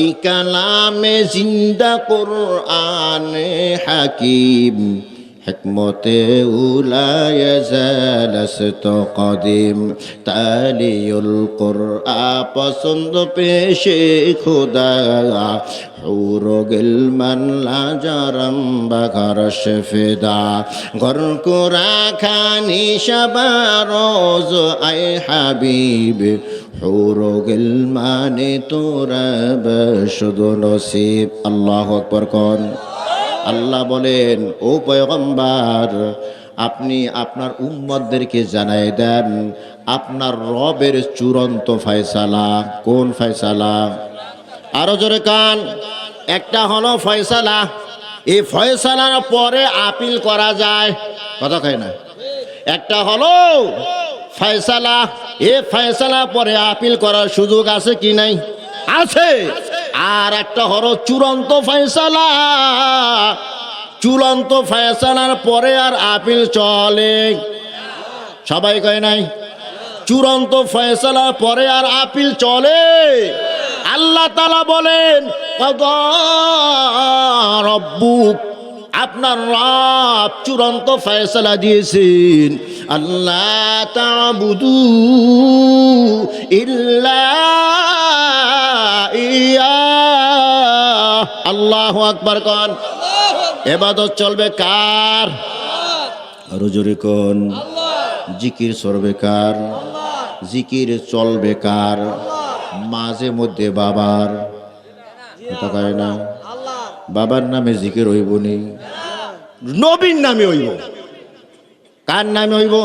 এই কালামে জিন্দা কুরআন হাকিম হিকমতে উলায় জালাসত কদিম তালিউল কুরআন পছন্দ পেশে খোদা হুর গিলমান লাজারম বাগার শেফেদা ঘর কোরা খানি শাবারোজ আয় হাবিব হুর গিলমানে তোরা বশুদ নসিব। আল্লাহু আকবার কোন। আল্লাহ বলেন, ও পয়গম্বর, আপনি আপনার উম্মতদেরকে জানাই দেন আপনার রবের চূড়ান্ত ফয়সালা। কোন ফয়সালা? আরো জোরে কান। একটা হলো ফয়সালা, এই ফয়সালার পরে আপিল করা যায়, কথা কয় না। একটা হলো ফয়সালা, এই ফয়সালা পরে আপিল করার সুযোগ আছে কি নাই? আছে। আর একটা হলো চূড়ান্ত ফয়সালা, চূড়ান্ত ফয়সালার পরে আর আপিল চলে? সবাই কয় নাই। চূড়ান্ত ফয়সালার পরে আর আপিল চলে? আল্লাহ তাআলা বলেন, ক্বাদা রাব্বুক, আপনার রব চূড়ান্ত ফয়সালা দিয়েছেন, আল্লাহ তা'বুদু ইল্লা ইয়া। আল্লাহু আকবার কোন। ইবাদত চলবে কার? আরো জোরে কোন। জিকির চলবে কার? জিকির চলবে কার? মাঝে মধ্যে বাবার, কথা কয় না, বাবার নামে জিকির হইব নি, নবীর নামে হইব। কার নামে হইব?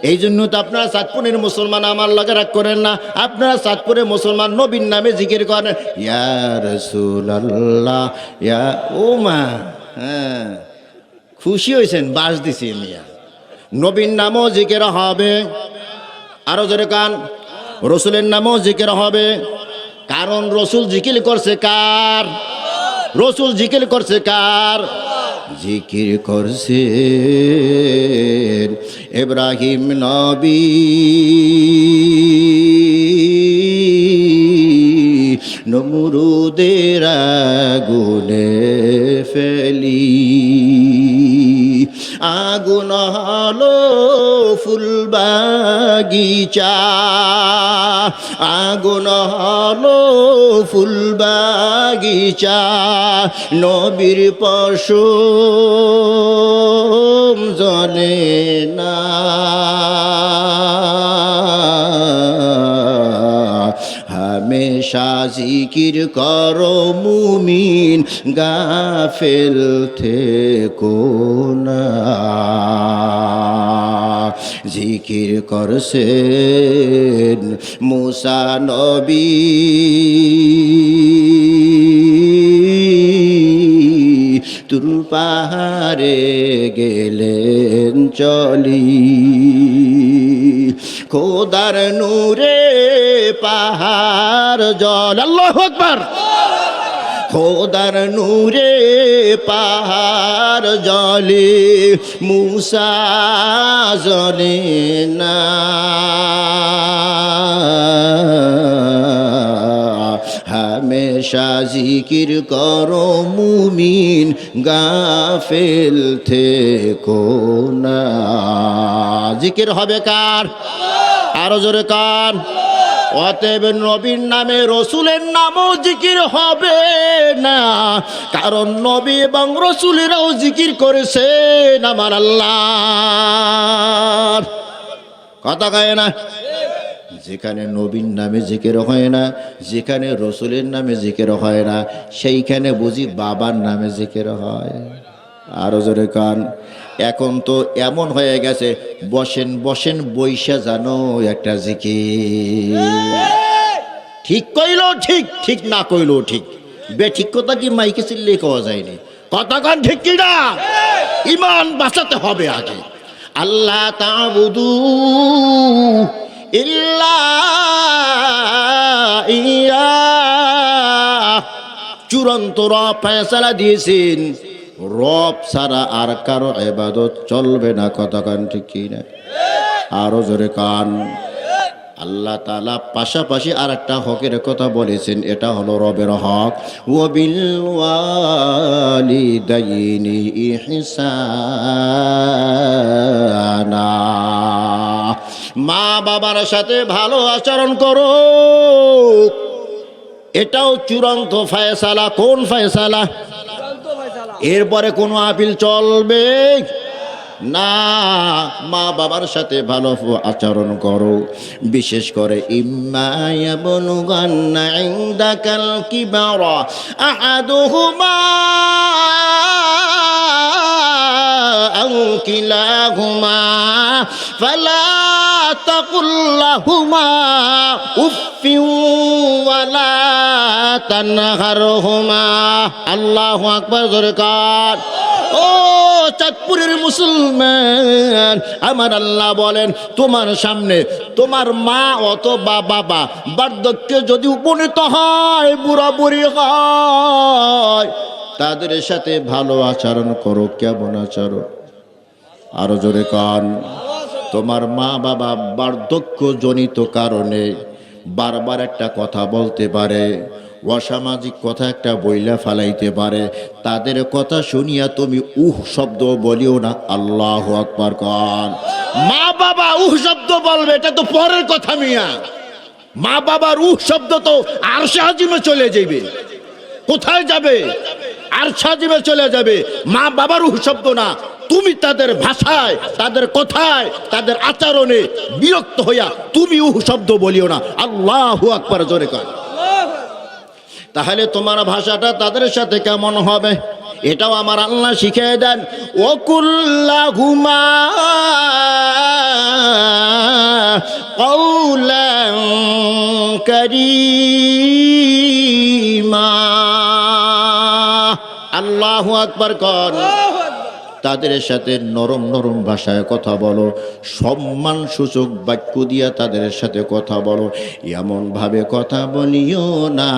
এই জন্য তো আপনারা চাঁদপুরের মুসলমান আমার লগে রাগ করেন না, আপনারা চাঁদপুরের মুসলমান নবীর নামে জিকির করেন, ইয়া রাসূলুল্লাহ, ইয়া। ও মা, হ্যাঁ খুশি হয়েছেন, বাস দিছি মিয়া। নবীর নামও জিকির হবে। আরো জোরে কান। রসুলের নামও জিকির হবে। কারণ রসুল জিকির করছে কার? রসুল জিকির করছে কার? জিকির করছে ইব্রাহিম নবী, নমরুদের আগুনে ফেলি, আগুন হলো ফুল বাগিচা, আগুন হলো ফুল বাগিচা, নবীর পশম জ্বলে না, হামেশা জিকির করো মুমিন, গাফেল থেকো না। জিকির করছেন মুসা নবী, তুর পাহাড়ে গেলেন চলি, খোদার নূরে পাহাড় জল। আল্লাহু আকবার। খোদার নূরে পাহাড় জলে, মুসা জলে না, হামেশা জিকির করো মুমিন, গাফেল থেকো না। জিকির হবে কার? আরো জোরে কার। অতএব নবীর নামে রসুলের নামও জিকির হবে না, কারণ নবী এবং রসুলেরাও জিকির করেছেন আমার আল্লাহ। কথা কয় না। যেখানে নবীর নামে জিকির হয় না, যেখানে রসুলের নামে জিকির হয় না, সেইখানে বুঝি বাবার নামে জিকির হয়। আরো জোরে কান। এখন তো এমন হয়ে গেছে, বসেন বসেন বৈশা জানো একটা জিকির। ঠিক কইলো ঠিক, ঠিক না কইলো ঠিক। বেঠিক কথা কি মাইকে চিল্লে কওয়া যায়নি। কথা কান ঠিক কি না? ইমান বাঁচাতে হবে আগে। আল্লাহ তা'বুদু ইল্লা ইয়া, চূড়ান্ত রব ফয়সালা দিয়েছেন, রব ছাড়া আর কারো ইবাদত চলবে না। কথা কান ঠিক কি না? আরো জোরে কান। আল্লাহ তাআলা পাশাপাশি আর একটা হকের কথা বলেছেন, এটা হলো রবের হক। ওয়াবিল ওয়ালিদাইনি ইহসানা, মা বাবার সাথে ভালো আচরণ করো। এটাও চূড়ান্ত ফয়সালা। কোন ফয়সালা? এরপরে কোনো আপিল চলবে না। মা বাবার সাথে ভালো আচরণ করো। বিশেষ করে ইম্মা ইয়াবলুগান্না ইনদাকাল কিবারা আহাদুহুমা আও কিলাহুমা ফালা তাকুল লাহুমা উফফিন ওয়ালা তানহারহুমা। আল্লাহু আকবার, জোরে কার। ও চাঁদপুরের মুসলমান, আমার আল্লাহ বলেন, তোমার সামনে তোমার মা অথবা বাবা বার্ধক্যে যদি উপনীত হয়, বুড়া বুড়ি হয়, তাদের সাথে ভালো আচরণ করো। কেমন আচরণ? আরো জোরে কান। তোমার মা বাবা বার্ধক্য জনিত কারণে বারবার একটা কথা বলতে পারে, অসামাজিক কথা একটা বইলা ফালাইতে পারে। তাদের কথা শুনিয়া তুমি শব্দ বলিও না। আল্লাহু আকবার কান। মা বাবা শব্দ বলবে, এটা তো পরের কথা মিয়া। মা বাবার শব্দ তো আরশে আজিমে চলে যাবে। কোথায় যাবে? আরশে আজিমে চলে যাবে। মা বাবার শব্দ না। তুমি তাদের ভাষায়, তাদের কথায়, তাদের আচরণে বিরক্ত হইয়া তুমি শব্দ বলিও না। আল্লাহু আকবার, জোরে কান। তাহলে তোমার ভাষাটা তাদের সাথে কেমন হবে, এটাও আমার আল্লাহ শিখিয়ে দেন। ওয়াকুল্লাহুমা কওলান কারীমা। আল্লাহু আকবার কর। তাদের সাথে নরম নরম ভাষায় কথা বলো, সম্মান সূচক বাক্য দিয়া তাদের সাথে কথা বলো। এমনভাবে কথা বলিও না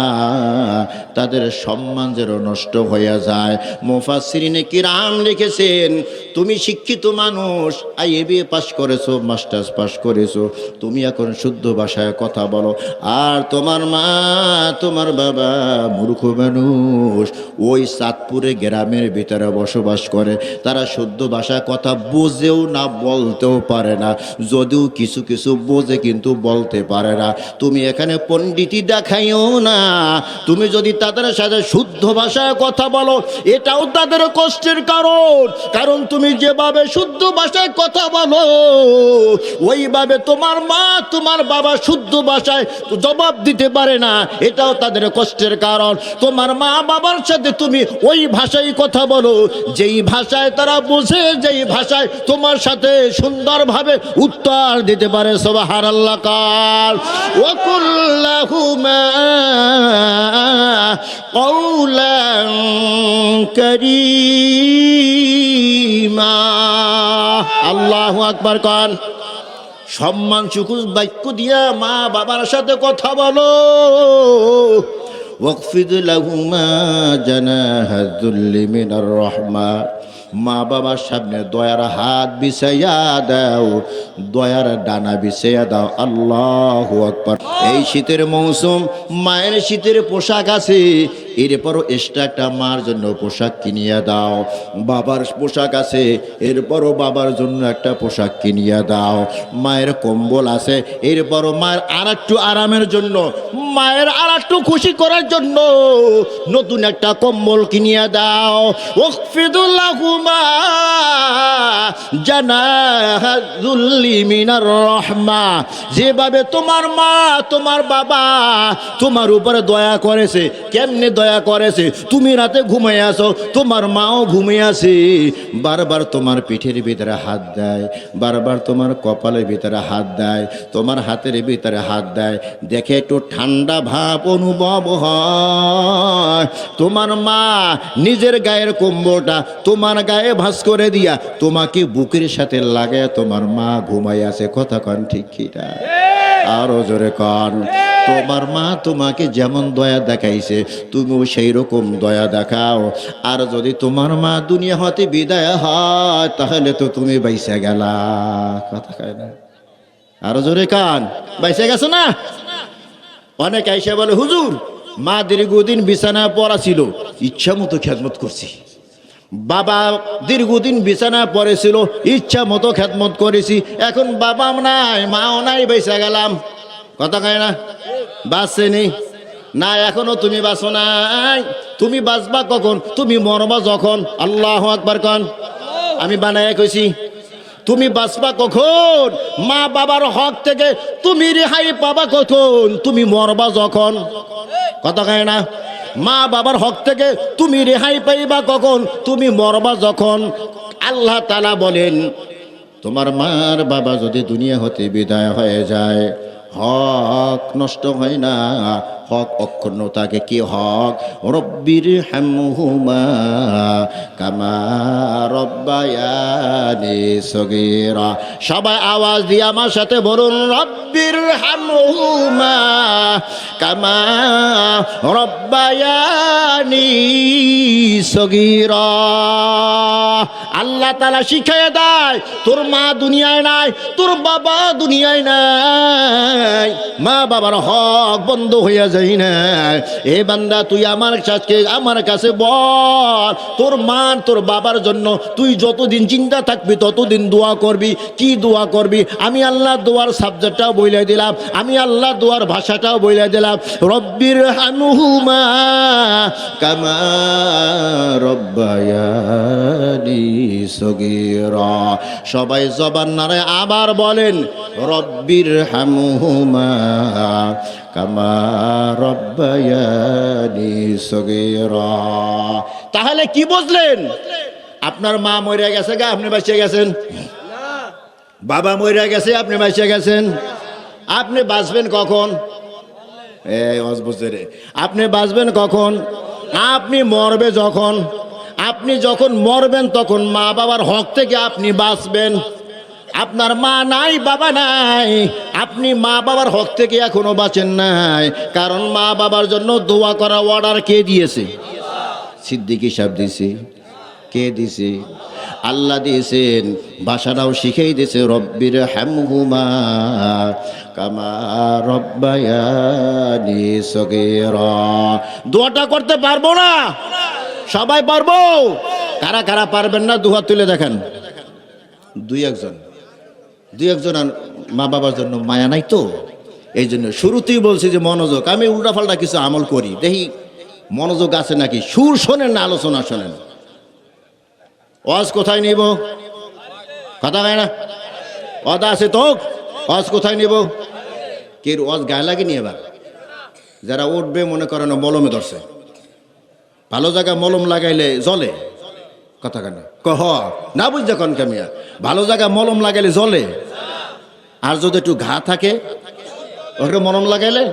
তাদের সম্মান যেন নষ্ট হয়ে যায়। মুফাসসিরিনে কিরাম লিখেছেন, তুমি শিক্ষিত মানুষ, IABA পাস করেছো, মাস্টার্স পাস করেছো, তুমি এখন শুদ্ধ ভাষায় কথা বলো। আর তোমার মা তোমার বাবা মূর্খ মানুষ, ওই চাঁদপুরে গ্রামের ভিতরে বসবাস করে, তারা শুদ্ধ ভাষায় কথা বোঝেও না, বলতেও পারে না। যদিও কিছু কিছু বোঝে কিন্তু বলতে পারে না। তুমি এখানে পণ্ডিতি দেখাইও না। তুমি যদি তাদের সাথে শুদ্ধ ভাষায় কথা বলো, এটাও তাদের কষ্টের কারণ। কারণ তুমি যেভাবে শুদ্ধ ভাষায় কথা বলো, ওইভাবে তোমার মা তোমার বাবা শুদ্ধ ভাষায় জবাব দিতে পারে না, এটাও তাদের কষ্টের কারণ। তোমার মা বাবার সাথে তুমি ওই ভাষায় কথা বলো যেই ভাষায় তারা বুঝে, যেই ভাষায় তোমার সাথে সুন্দরভাবে উত্তর দিতে পারে। সুবহানাল্লাহ কাল। ওয়াকুল্লাহুমা কওলান কারীমা। আল্লাহু আকবার কান। সম্মান সুকুজ বাক্য দিয়া মা বাবার সাথে কথা বলো। ওয়াকফিদ লাহুমা জানাহা যুল্লি মিনার রাহমা। মা বাবার সামনে দয়ার হাত বিছাইয়া দাও, দয়ার ডানা বিছাইয়া দাও। আল্লাহু আকবার। এই শীতের মৌসুম, মায়ের শীতের পোশাক আছে, এরপরও এক্সট্রা একটা মার জন্য পোশাক কিনিয়া দাও। বাবার পোশাক আছে, এরপরও বাবার জন্য একটা পোশাক কিনিয়া দাও। মায়ের কম্বল আছে, এরপরও মায়ের আর একটু আরামের জন্য, মায়ের আর একটু খুশি করার জন্য নতুন একটা কম্বল কিনিয়া দাও। ওয়াকফিদুল্লাহুমা জানাহা যুল্লি মিনার রাহমা। যেভাবে তোমার মা তোমার বাবা তোমার উপরে দয়া করেছে, কেমনে দয়া করেছে? তুমি রাতে ঘুমিয়ে আসো, তোমার মাও ঘুমিয়ে আসে, বারবার তোমার পিঠের ভিতরে হাত দেয়, বারবার তোমার কপালের ভিতরে হাত দেয়, তোমার হাতের ভিতরে হাত দেয়, দেখে একটু ঠান্ডা ভাব অনুভব হয়। তোমার মা নিজের গায়ের কম্বলটা তোমার গায়ে ভাঁজ করে দিয়া তোমাকে বুকের সাথে লাগায় তোমার মা ঘুমাই আছে। কথা কন ঠিক কিনা? আরো জোরে কন। তোমার মা তোমাকে যেমন দয়া দেখাইছে তুমিও সেই রকম দয়া দেখাও। আর যদি তোমার মা দুনিয়া হতে বিদায় হয়, তাহলে তো তুমি বাইসা গেলা। কথা কয় না? আরো জোরে কান, বাইসে গেছো না? অনেক আইসা বলে হুজুর মা দীর্ঘদিন বিছানা পড়া ছিল, ইচ্ছা মতো খেদমত করছি। বাবা দীর্ঘদিন বিছানা পড়েছিল, ইচ্ছা মতো খেদমত করেছি। এখন বাবা নাই মাও নাই, বেঁচে গেলাম। কথা কয় না? বাঁচছেনি না, এখনো তুমি বাঁচো নাই। তুমি বাঁচবা কখন? তুমি মরবা যখন। আল্লাহু আকবার কন। আমি বানায় কইছি, তুমি বাঁচবা কখন? মা বাবার হক থেকে তুমি রেহাই পাবা কখন? তুমি মরবা যখন। কথা কয় না? মা বাবার হক থেকে তুমি রেহাই পাইবা কখন? তুমি মরবা যখন। আল্লাহ তাআলা বলেন, তোমার মার বাবা যদি দুনিয়া হতে বিদায় হয়ে যায়, হক নষ্ট হয় না, হক অক্ষুণ্ণ থাকে। কি হক? রব্বির হামহুমা কামা রব্বায়ানি সগীরা। সবাই আওয়াজ দিয়ে আমার সাথে বলুন, রব্বির হামহুমা কামা রব্বায়ানি সগীরা। আল্লাহ তাআলা শিখিয়ে দেয়, তোর মা দুনিয়ায় নাই, তোর বাবা দুনিয়ায় নাই, মা বাবার হক বন্ধ হইয়া যায় না। এ বান্দা তুই আমার কাছে বল, তোর মা তোর বাবার জন্য তুই যতদিন চিন্তা থাকবি ততদিন দোয়া করবি। কি দোয়া করবি? আমি আল্লাহ দোয়ার সাবজেক্টটাও বইলে দিলাম, আমি আল্লাহ দোয়ার ভাষাটাও বইলে দিলাম। রব্বির হামহুমা কামা রব্বায়ানি সগীরা। সবাই জবান নাড়ে আবার বলেন, রব্বির হামহুমা কামা রব্বায়ানি সগীরা। তাহলে কি বুঝলেন? আপনার মা মরে গেছে গা, আপনি বেঁচে গেছেন। বাবা মরে গেছে, আপনি বেঁচে গেছেন। আপনি বাঁচবেন কখন? আপনি বাঁচবেন কখন? আপনি মরবে যখন। আপনি যখন মরবেন তখন মা বাবার হক থেকে আপনি বাঁচবেন। আপনার মা নাই, বাবা নাই, আপনি মা বাবার হক থেকে এখনো বাঁচেন নাই। কারণ মা বাবার জন্য দোয়া করা অর্ডার কে দিয়েছে? সিদ্দিকী সাহেব দিয়েছে। কে দিয়েছে? আল্লাহ দিয়েছেন। ভাষাটাও শিখেই দিয়েছে, রব্বির হামহুমা কামা রব্বায়ানি সগীরা। দোয়াটা করতে পারবো না? সবাই পারবো? কারা কারা পারবেন না দুহাত তুলে দেখেন। দুই একজন মা বাবার জন্য মায়া নাই তো, এই জন্য শুরুতেই বলছি যে মনোযোগ। আমি উল্টাপাল্টা কিছু আমল করি, দেখি মনোযোগ আছে নাকি। সুর শোনেন না, আলোচনা শোনেন। ওয়াজ কোথায় নিব? কথা হয় না? ওয়াজ আছে তো, ওয়াজ কোথায় নিব? কে ওয়াজ গায়ে লাগেনি? এবার যারা উঠবে মনে করেন মলমে ধরছে। ভালো জায়গায় মলম লাগাইলে জ্বলে। কথা কেন কহ না বুঝতে কন কামিয়া? ভালো জায়গায় মলম লাগাইলে জ্বলে। আর যদি একটু ঘা থাকে ওকে মলম লাগাইলে,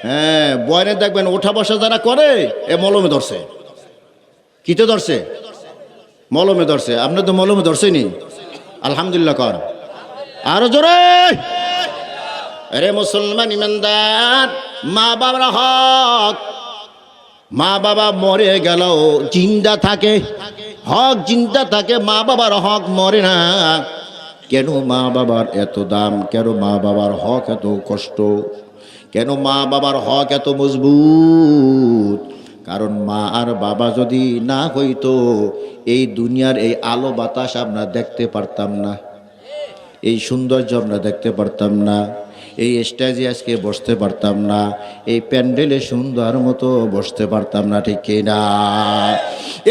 হ্যাঁ, বয়নে দেখবেন ওঠা বসা যারা করে এ মলমে ধরছে। কিতে ধরছে? মলমে ধরছে। আপনি তো মলমে ধরছেনি, আলহামদুলিল্লাহ কর। আরো জোরে। আরে মুসলমান ইমানদার, মা বাবার হক। মা বাবা মরে গেল জিন্দা থাকে, হক জিন্দা থাকে, মা বাবার হক মরে না। কেন মা বাবার এত দাম? কেন মা বাবার হক এত কষ্ট? কেন মা বাবার হক এত মজবুত? কারণ মা আর বাবা যদি না হইতো এই দুনিয়ার এই আলো বাতাস আমরা দেখতে পারতাম না, এই সৌন্দর্য আমরা দেখতে পারতাম না, এই স্টেজে আজকে বসতে পারতাম না, এই প্যান্ডেলে সুন্দর মতো বসতে পারতাম না। ঠিক কিনা?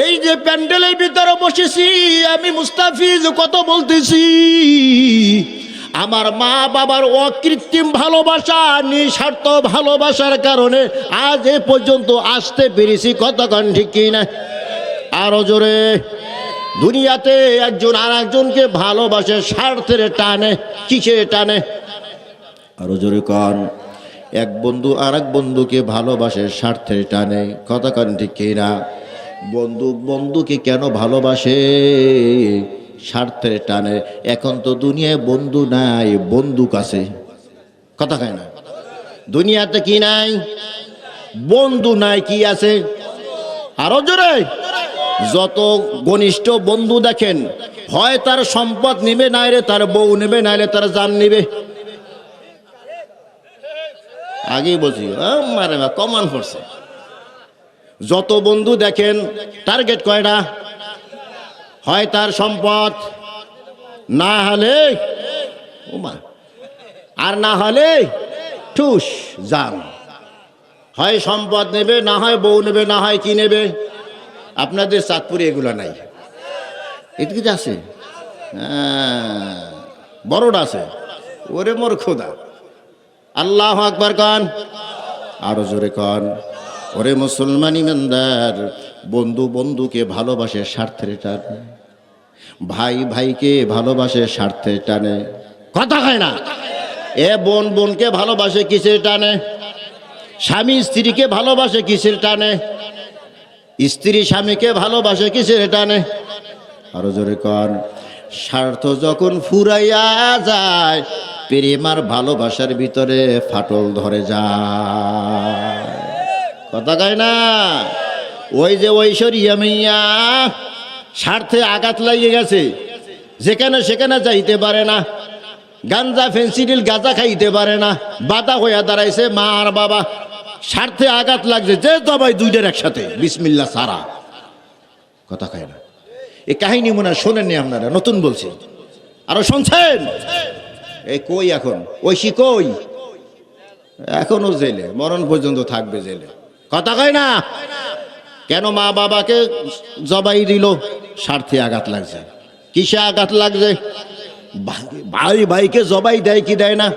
এই যে প্যান্ডেলের ভিতরে বসেছি আমি মুস্তাফিজ কত বলতেছি, আমার মা বাবার অকৃত্রিম ভালোবাসা, নিঃস্বার্থ ভালোবাসার কারণে আজ এ পর্যন্ত আসতে পেরেছি। কতক্ষণ ঠিক কিনা? আরো জোরে। দুনিয়াতে একজন আর একজনকে ভালোবাসে স্বার্থের টানে। কিসের টানে? আরো জোরে কন। এক বন্ধু আর এক বন্ধুকে ভালোবাসে স্বার্থের টানে। কতক্ষণ ঠিক কিনা? বন্ধু বন্ধুকে কেন ভালোবাসে? স্বার্থের টানে। এখন তো দুনিয়ায় বন্ধু নাই, বন্দুক আছে। কথা কয় না? দুনিয়াতে কি নাই? বন্ধু নাই, কি আছে? আরো জোরে। যত ঘনিষ্ঠ বন্ধু দেখেন, হয় তার সম্পদ নিবে, নাইলে তার বউ নেবে, নাইলে তার জান নিবে। আগেই বলছি মারে কমান পড়ছে। যত বন্ধু দেখেন টার্গেট কয়টা? হয় তার সম্পদ, না হলে ওমা, আর না হলে ঠুস জান। হয় সম্পদ নেবে, না হয় বউ নেবে, না হয় কি নেবে। আপনাদের চাঁদপুরে এগুলো নাই? এদিকে আছে, বড়টা আছে। ওরে মোর খোদা, আল্লাহু আকবার কন, আরো জোরে কন। ওরে মুসলমান ইমানদার, বন্ধু বন্ধুকে ভালোবাসে স্বার্থের টানে, ভাই ভাইকে ভালোবাসে স্বার্থের টানে। কথা হয় না? এ বোন বোনকে ভালোবাসে কিসের টানে? স্বামী স্ত্রীকে ভালোবাসে কিসের টানে? স্ত্রী স্বামীকে ভালোবাসে কিসের টানে? আরো জোরে কন। স্বার্থ যখন ফুরাইয়া যায়, প্রেম আর ভালোবাসার ভিতরে ফাটল ধরে যায়। কথা কয় না? ওই যে ঐশ্বরিয়া মাইয়া স্বার্থে আঘাত লাগিয়ে গেছে, যেখানে সেখানে যাইতে পারে না, গাঞ্জা ফেন্সিডিল গাঁজা খাইতে পারে না, বাধা হইয়া দাঁড়াইছে মা আর বাবা। স্বার্থে আঘাত লাগছে, যে জবাই দুইটার একসাথে বিসমিল্লাহ সারা। কথা কয় না? এই কাহিনী মনে হয় শোনেননি আপনারা, নতুন বলছি। আরো শুনছেন? এই কই এখন ঐশী কই? এখনো জেলে, মরণ পর্যন্ত থাকবে জেলে। কথা কয় না? কেন মা বাবাকে জবাই দিল? স্বার্থে আঘাত লাগছে। কিসে আঘাত লাগছে? ভাই ভাইকে জবাই দেয় কি দেয় না?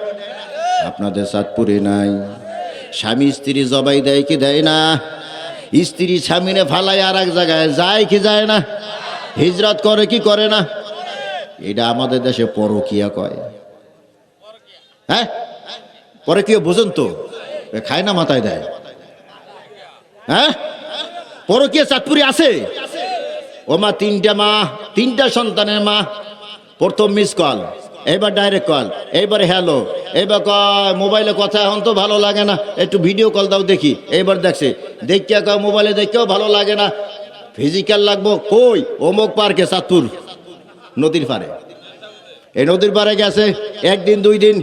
আপনাদের চাঁদপুরে নাই? স্বামী স্ত্রী জবাই দেয় কি দেয় না? স্ত্রী স্বামীনে ফালাই আর এক জায়গায় যায় কি যায় না? হিজরত করে কি করে না? এটা আমাদের দেশে পরকিয়া কয়। হ্যাঁ, পরকিয়া বোঝেন তো? খায় না মাথায় দেয়। হ্যাঁ, পরকিয়া চাঁদপুরে আছে। ও মা, তিনটা সন্তানের মা। প্রথম মিস কল, এবার ডাইরেক্ট কল, এইবার হ্যালো, এবার কয় মোবাইলে কথা এখন তো ভালো লাগে না, একটু ভিডিও কল দাও দেখি। এইবার দেখছে, দেখিয়া কয় মোবাইলে দেখেও ভালো লাগে না, ফিজিক্যাল লাগবো। কই? অমুক পার্কে, চাঁদপুর নদীর পারে। এই নদীর পারে গেছে, একদিন দুই দিন,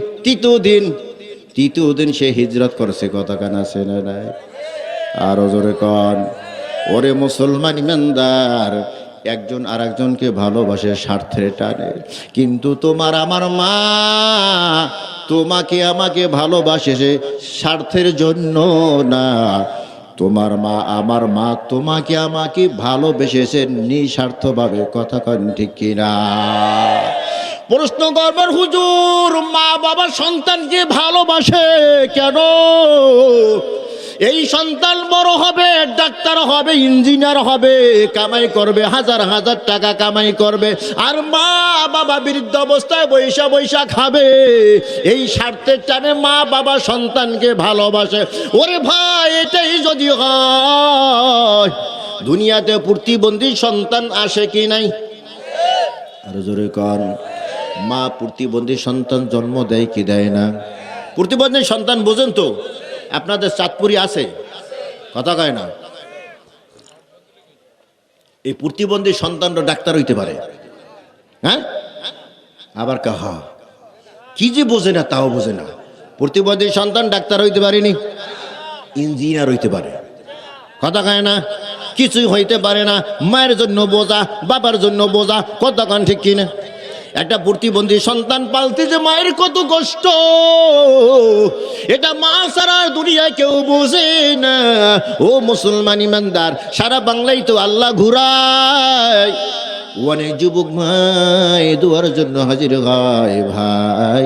তৃতীয় দিন সে হিজরত করছে। কথা কান আছে না নাই? আরো জোরে কন। ওরে মুসলমান ইমানদার, একজন আর একজনকে ভালোবাসে স্বার্থের টানে, কিন্তু তোমার আমার মা তোমাকে আমাকে ভালোবাসে স্বার্থের জন্য না। তোমার মা আমার মা তোমাকে আমাকে ভালোবেসেছে নিঃস্বার্থভাবে। কথা কন ঠিক কিনা? প্রশ্ন করবার, হুজুর মা বাবা সন্তানকে ভালোবাসে কেন? এই সন্তান বড় হবে, ডাক্তার হবে, ইঞ্জিনিয়ার হবে, কামাই করবে, হাজার হাজার টাকা কামাই করবে, আর মা বাবা বৃদ্ধ অবস্থায় বৈশা বৈশা খাবে। এই স্বার্থের টানে মা বাবা সন্তানকে ভালোবাসে। ওরে ভাই, এটাই যদি হয়, দুনিয়াতে প্রতিবন্ধী সন্তান আসে কি নাই? আর জোরে কর। মা প্রতিবন্ধী সন্তান জন্ম দেয় কি দেয় না? প্রতিবন্ধী সন্তান বোঝেন তো? আপনাদের চাঁদপুরে আছে? কথা কয় না? এই প্রতিবন্ধী সন্তানরা ডাক্তার হইতে পারে। হ্যাঁ, আবার কাহা কি যে বোঝে না, তাও বোঝে না। প্রতিবন্ধী সন্তান ডাক্তার হইতে পারেনি, ইঞ্জিনিয়ার হইতে পারে। কথা কয় না? কিছুই হইতে পারে না। মায়ের জন্য বোঝা, বাবার জন্য বোঝা। কথা কন ঠিক কিনা? একটা প্রতিবন্ধী সন্তান পালতে যে মায়ের কত কষ্ট, এটা মা ছাড়া দুনিয়ায় কেউ বোঝে না। ও মুসলমান ইমানদার, সারা বাংলায় তো আল্লাহ ঘুরায়। অনেক যুবক ভাই দুয়ার জন্য হাজির হয়। ভাই,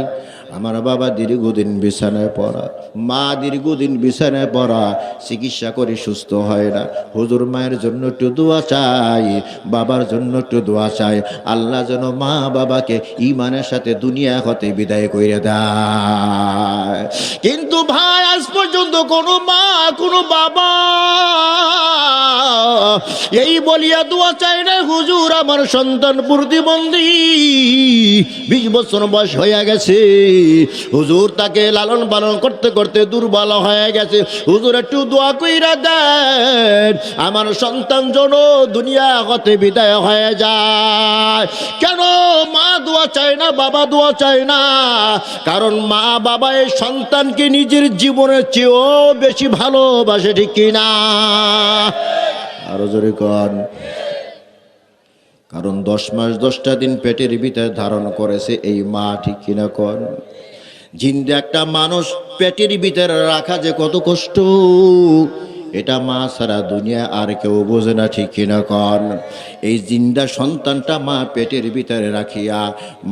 আমার বাবা দীর্ঘদিন বিছানায় পড়া, মা দীর্ঘদিন বিছানায় পড়া, চিকিৎসা করে সুস্থ হয় না। হুজুর মায়ের জন্য একটু দোয়া চাই, বাবার জন্য একটু দোয়া চাই, আল্লাহ যেন মা বাবাকে ঈমানের সাথে দুনিয়া হতে বিদায় করে দেয়। কিন্তু ভাই, আজ পর্যন্ত কোনো মা কোনো বাবা এই বলিয়া দোয়া চাই না হুজুর আমার সন্তান প্রতিবন্ধী 20 বছর বয়স হয়ে গেছে হুজুর তাকে লালন পালন করতে করতে দুর্বল হয়ে গেছে হুজুর একটু দোয়া কইরা দেন আমার সন্তান যেন দুনিয়া হতে বিদায় হয়ে যায় কেন মা দোয়া চায় না বাবা দোয়া চায় না কারণ মা বাবা এই সন্তানকে নিজের জীবনের চেয়েও বেশি ভালোবাসে ঠিক কিনা আরো জোরে কন কারণ 10 মাস 10টা দিন পেটের ভিতরে ধারণ করেছে এই মা ঠিক কিনা কন জিন্দা একটা মানুষ পেটের ভিতরে রাখা যে কত কষ্ট এটা মা সারা দুনিয়া আর কেউ বোঝে না ঠিক কিনা কন এই জিন্দা সন্তানটা মা পেটের ভিতরে রাখিয়া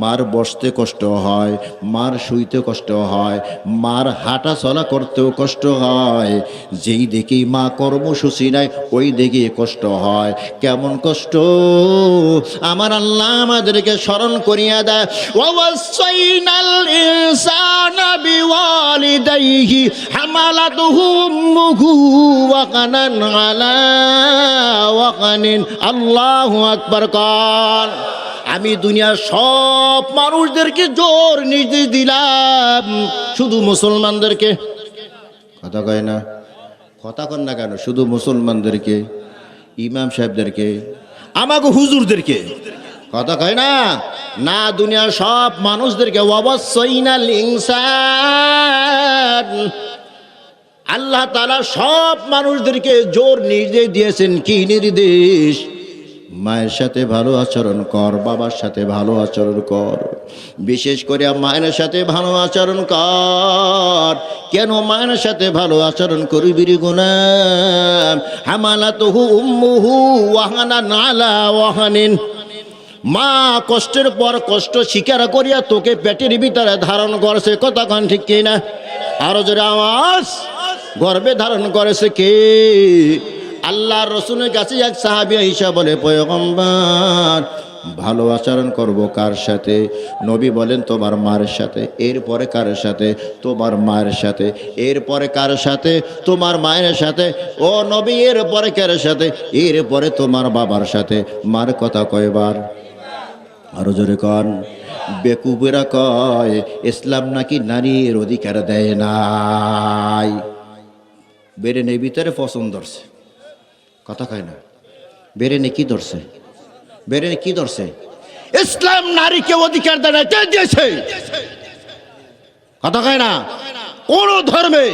মার বসতে কষ্ট হয় মার শুইতে কষ্ট হয় মার হাঁটা চলা করতেও কষ্ট হয় যেই দেখি মা কর্মসূচি নাই ওই দেখি কষ্ট হয় কেমন কষ্ট আমার আল্লাহ আমাদেরকে স্মরণ করিয়া দেয় ওয়াসাইনাল ইনসানা বিওয়ালিদাইহি হামালাতুহু উম্মুহু ওয়াকানান আলা ওয়াকানিন আল্লাহু আকবার কান আমি দুনিয়ার সব মানুষদেরকে জোর নির্দেশ দিলাম শুধু মুসলমানদেরকে কথা কয় না কথা কন না কেন শুধু মুসলমানদেরকে ইমাম সাহেবদেরকে আমাকে হুজুরদেরকে কথা কয় না না দুনিয়ার সব মানুষদেরকে ওয়াসাইনাল ইনসান আল্লাহ তাআলা সব মানুষদেরকে জোর নির্দেশ দিয়েছেন কি নির্দেশ মায়ের সাথে ভালো আচরণ কর বাবার সাথে ভালো আচরণ কর বিশেষ করে মায়ের সাথে ভালো আচরণ কর কেন মায়ের সাথে ভালো আচরণ করবি রে গোলাম হামালাতুহু উম্মুহু ওয়াহানান আলা ওয়াহানিন মা কষ্টের পর কষ্ট স্বীকার করিয়া তোকে পেটের ভিতরে ধারণ করছে কতক্ষণ ঠিক কিনা আরো জোরে আওয়াজ গর্বে ধারণ করেছে কে আল্লাহর রাসূলের কাছে এক সাহাবী আয়েশা বলে পয়গম্বর ভালো আচরণ করব কার সাথে নবী বলেন তোমার মায়ের সাথে এরপরে কার সাথে তোমার মায়ের সাথে এরপরে কার সাথে তোমার মায়ের সাথে ও নবী এরপরে কার সাথে এরপরে তোমার বাবার সাথে মার কথা কয়বার আরো জোরে কন বেকুবেরা কয় ইসলাম নাকি নারীর অধিকার দেয় নাই বেরেনে ভিতরে পছন্দ ধরছে কথা কয় না বেরেনে কি ধরছে বেরেনে কি ধরছে ইসলাম নারীকে অধিকার দেয় না কে দিয়েছে কথা কয় না কোন ধর্মে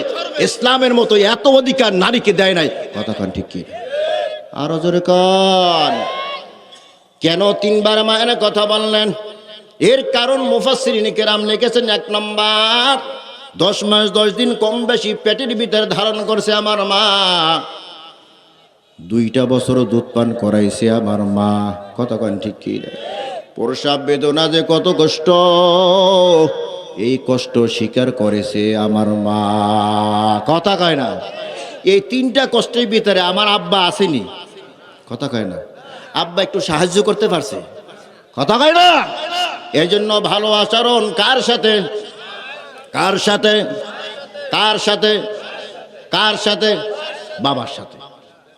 ইসলামের মতো এত অধিকার নারীকে দেয় নাই কথা কন ঠিক কি আরো জোরে কন কেন 3 বার মায়ের কথা বললেন এর কারণ মুফাসসিরিন কেরাম লিখেছেন 1 নাম্বার 10 মাস 10 দিন কম বেশি পেটের ভিতরে ধারণ করছে আমার মা 2টা বছর দুধ পান করাইছে আমার মা কতক্ষণ ঠিক কি প্রসব বেদনা যে কত কষ্ট এই কষ্ট স্বীকার করেছে আমার মা কথা কয় না এই 3টা কষ্টের ভিতরে আমার আব্বা আসেনি কথা কয় না আব্বা একটু সাহায্য করতে পারছে কথা কয় না এই জন্য ভালো আচরণ কার সাথে কার সাথে কার সাথে কার সাথে বাবার সাথে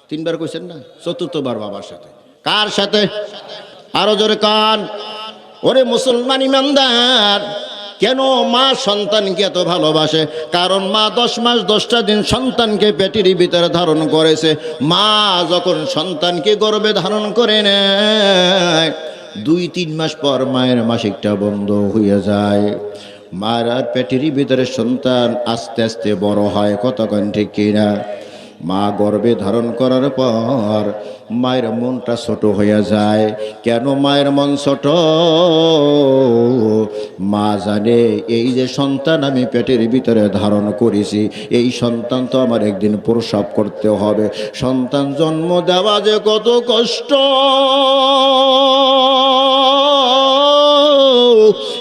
3 বার কইছেন না 4বার বাবার সাথে কার সাথে আরো জোরে কান ওরে মুসলমান ইমানদার কেন মা সন্তানকে এত ভালোবাসে কারণ মা 10 মাস 10টা দিন সন্তানকে পেটের ভিতরে ধারণ করেছে মা যখন সন্তানকে গর্ভে ধারণ করে নেয় 2-3 মাস পর মায়ের মাসিকটা বন্ধ হয়ে যায় মায়ের আর পেটের ভিতরে সন্তান আস্তে আস্তে বড় হয় কতক্ষণ ঠিক কিনা মা গর্ভে ধারণ করার পর মায়ের মনটা ছোট হয়ে যায় কেন মায়ের মন ছোট মা জানে এই যে সন্তান আমি পেটের ভিতরে ধারণ করেছি এই সন্তান তো আমার একদিন প্রসব করতে হবে সন্তান জন্ম দেওয়া যে কত কষ্ট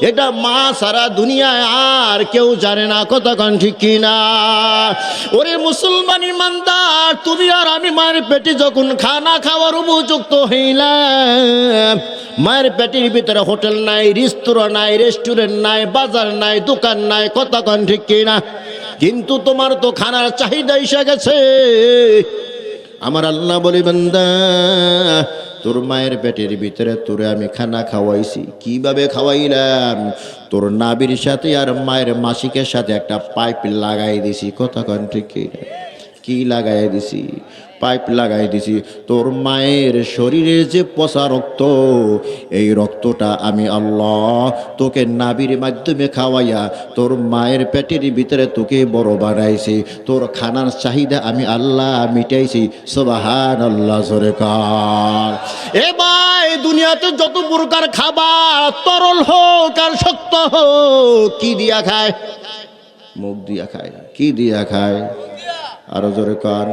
এটা মা সারা দুনিয়ায় আর কেউ জানে না কতক্ষণ ঠিক কিনা ওরে মুসলমান ইমানদার তুমি আর আমি মায়ের পেটে যখন খানা খাওয়ার উপযুক্ত হইলাম মায়ের পেটের ভিতরে হোটেল নাই রেস্টুরেন্ট নাই বাজার নাই দোকান নাই কতক্ষণ ঠিক কিনা কিন্তু তোমার তো খানার চাহিদা এসে গেছে আমার আল্লাহ বলে, বান্দা তোর মায়ের পেটের ভিতরে তোরে আমি খানা খাওয়াইছি। কিভাবে খাওয়াইলাম? তোর নাভির সাথে আর মায়ের মাসিকের সাথে একটা পাইপ লাগাই দিছি। কথা কন ঠিক কি লাগাই দিছি? পাইপ লাগাই দিছি। তোর মায়ের শরীরে যে পচা রক্ত, এই রক্তটা আমি আল্লাহ তোকে নাভির মাধ্যমে খাওয়াইয়া তোর মায়ের পেটের ভিতরে তোকে বড় বানাইছি। তোর খানার চাহিদা আমি আল্লাহ মিটাইছি। সুবহানাল্লাহ, জোরে কার। এ ভাই, দুনিয়াতে যত প্রকার খাবার, তরল হোক আর শক্ত হোক, কি দিয়া খায়? মুখ দিয়া খায়। কি দিয়া খায়? আরো জোরে কার।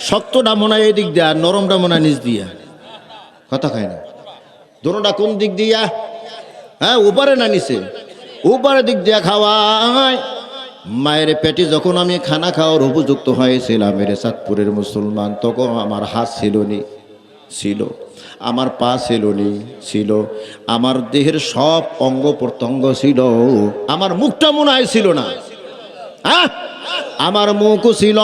শক্তটা মনে হয় এদিক দিয়া, নরমটা মনে হয় নিচ দিয়া। কথা খায় না। দোনোটা কোন দিক দিয়া? হ্যাঁ, উপরে না নিচে? উপরে দিক দিয়া খাওয়ায়। মায়ের পেটে যখন আমি খানা খাওয়ার উপযুক্ত হয়েছিলাম এর চাঁদপুরের মুসলমান, তখন আমার হাত ছিল নি, ছিল আমার পা ছিল নি, ছিল আমার দেহের সব অঙ্গ প্রত্যঙ্গ ছিল। আমার মুখটা মনে হয় ছিল না। হ্যাঁ, আমার মুখও ছিল।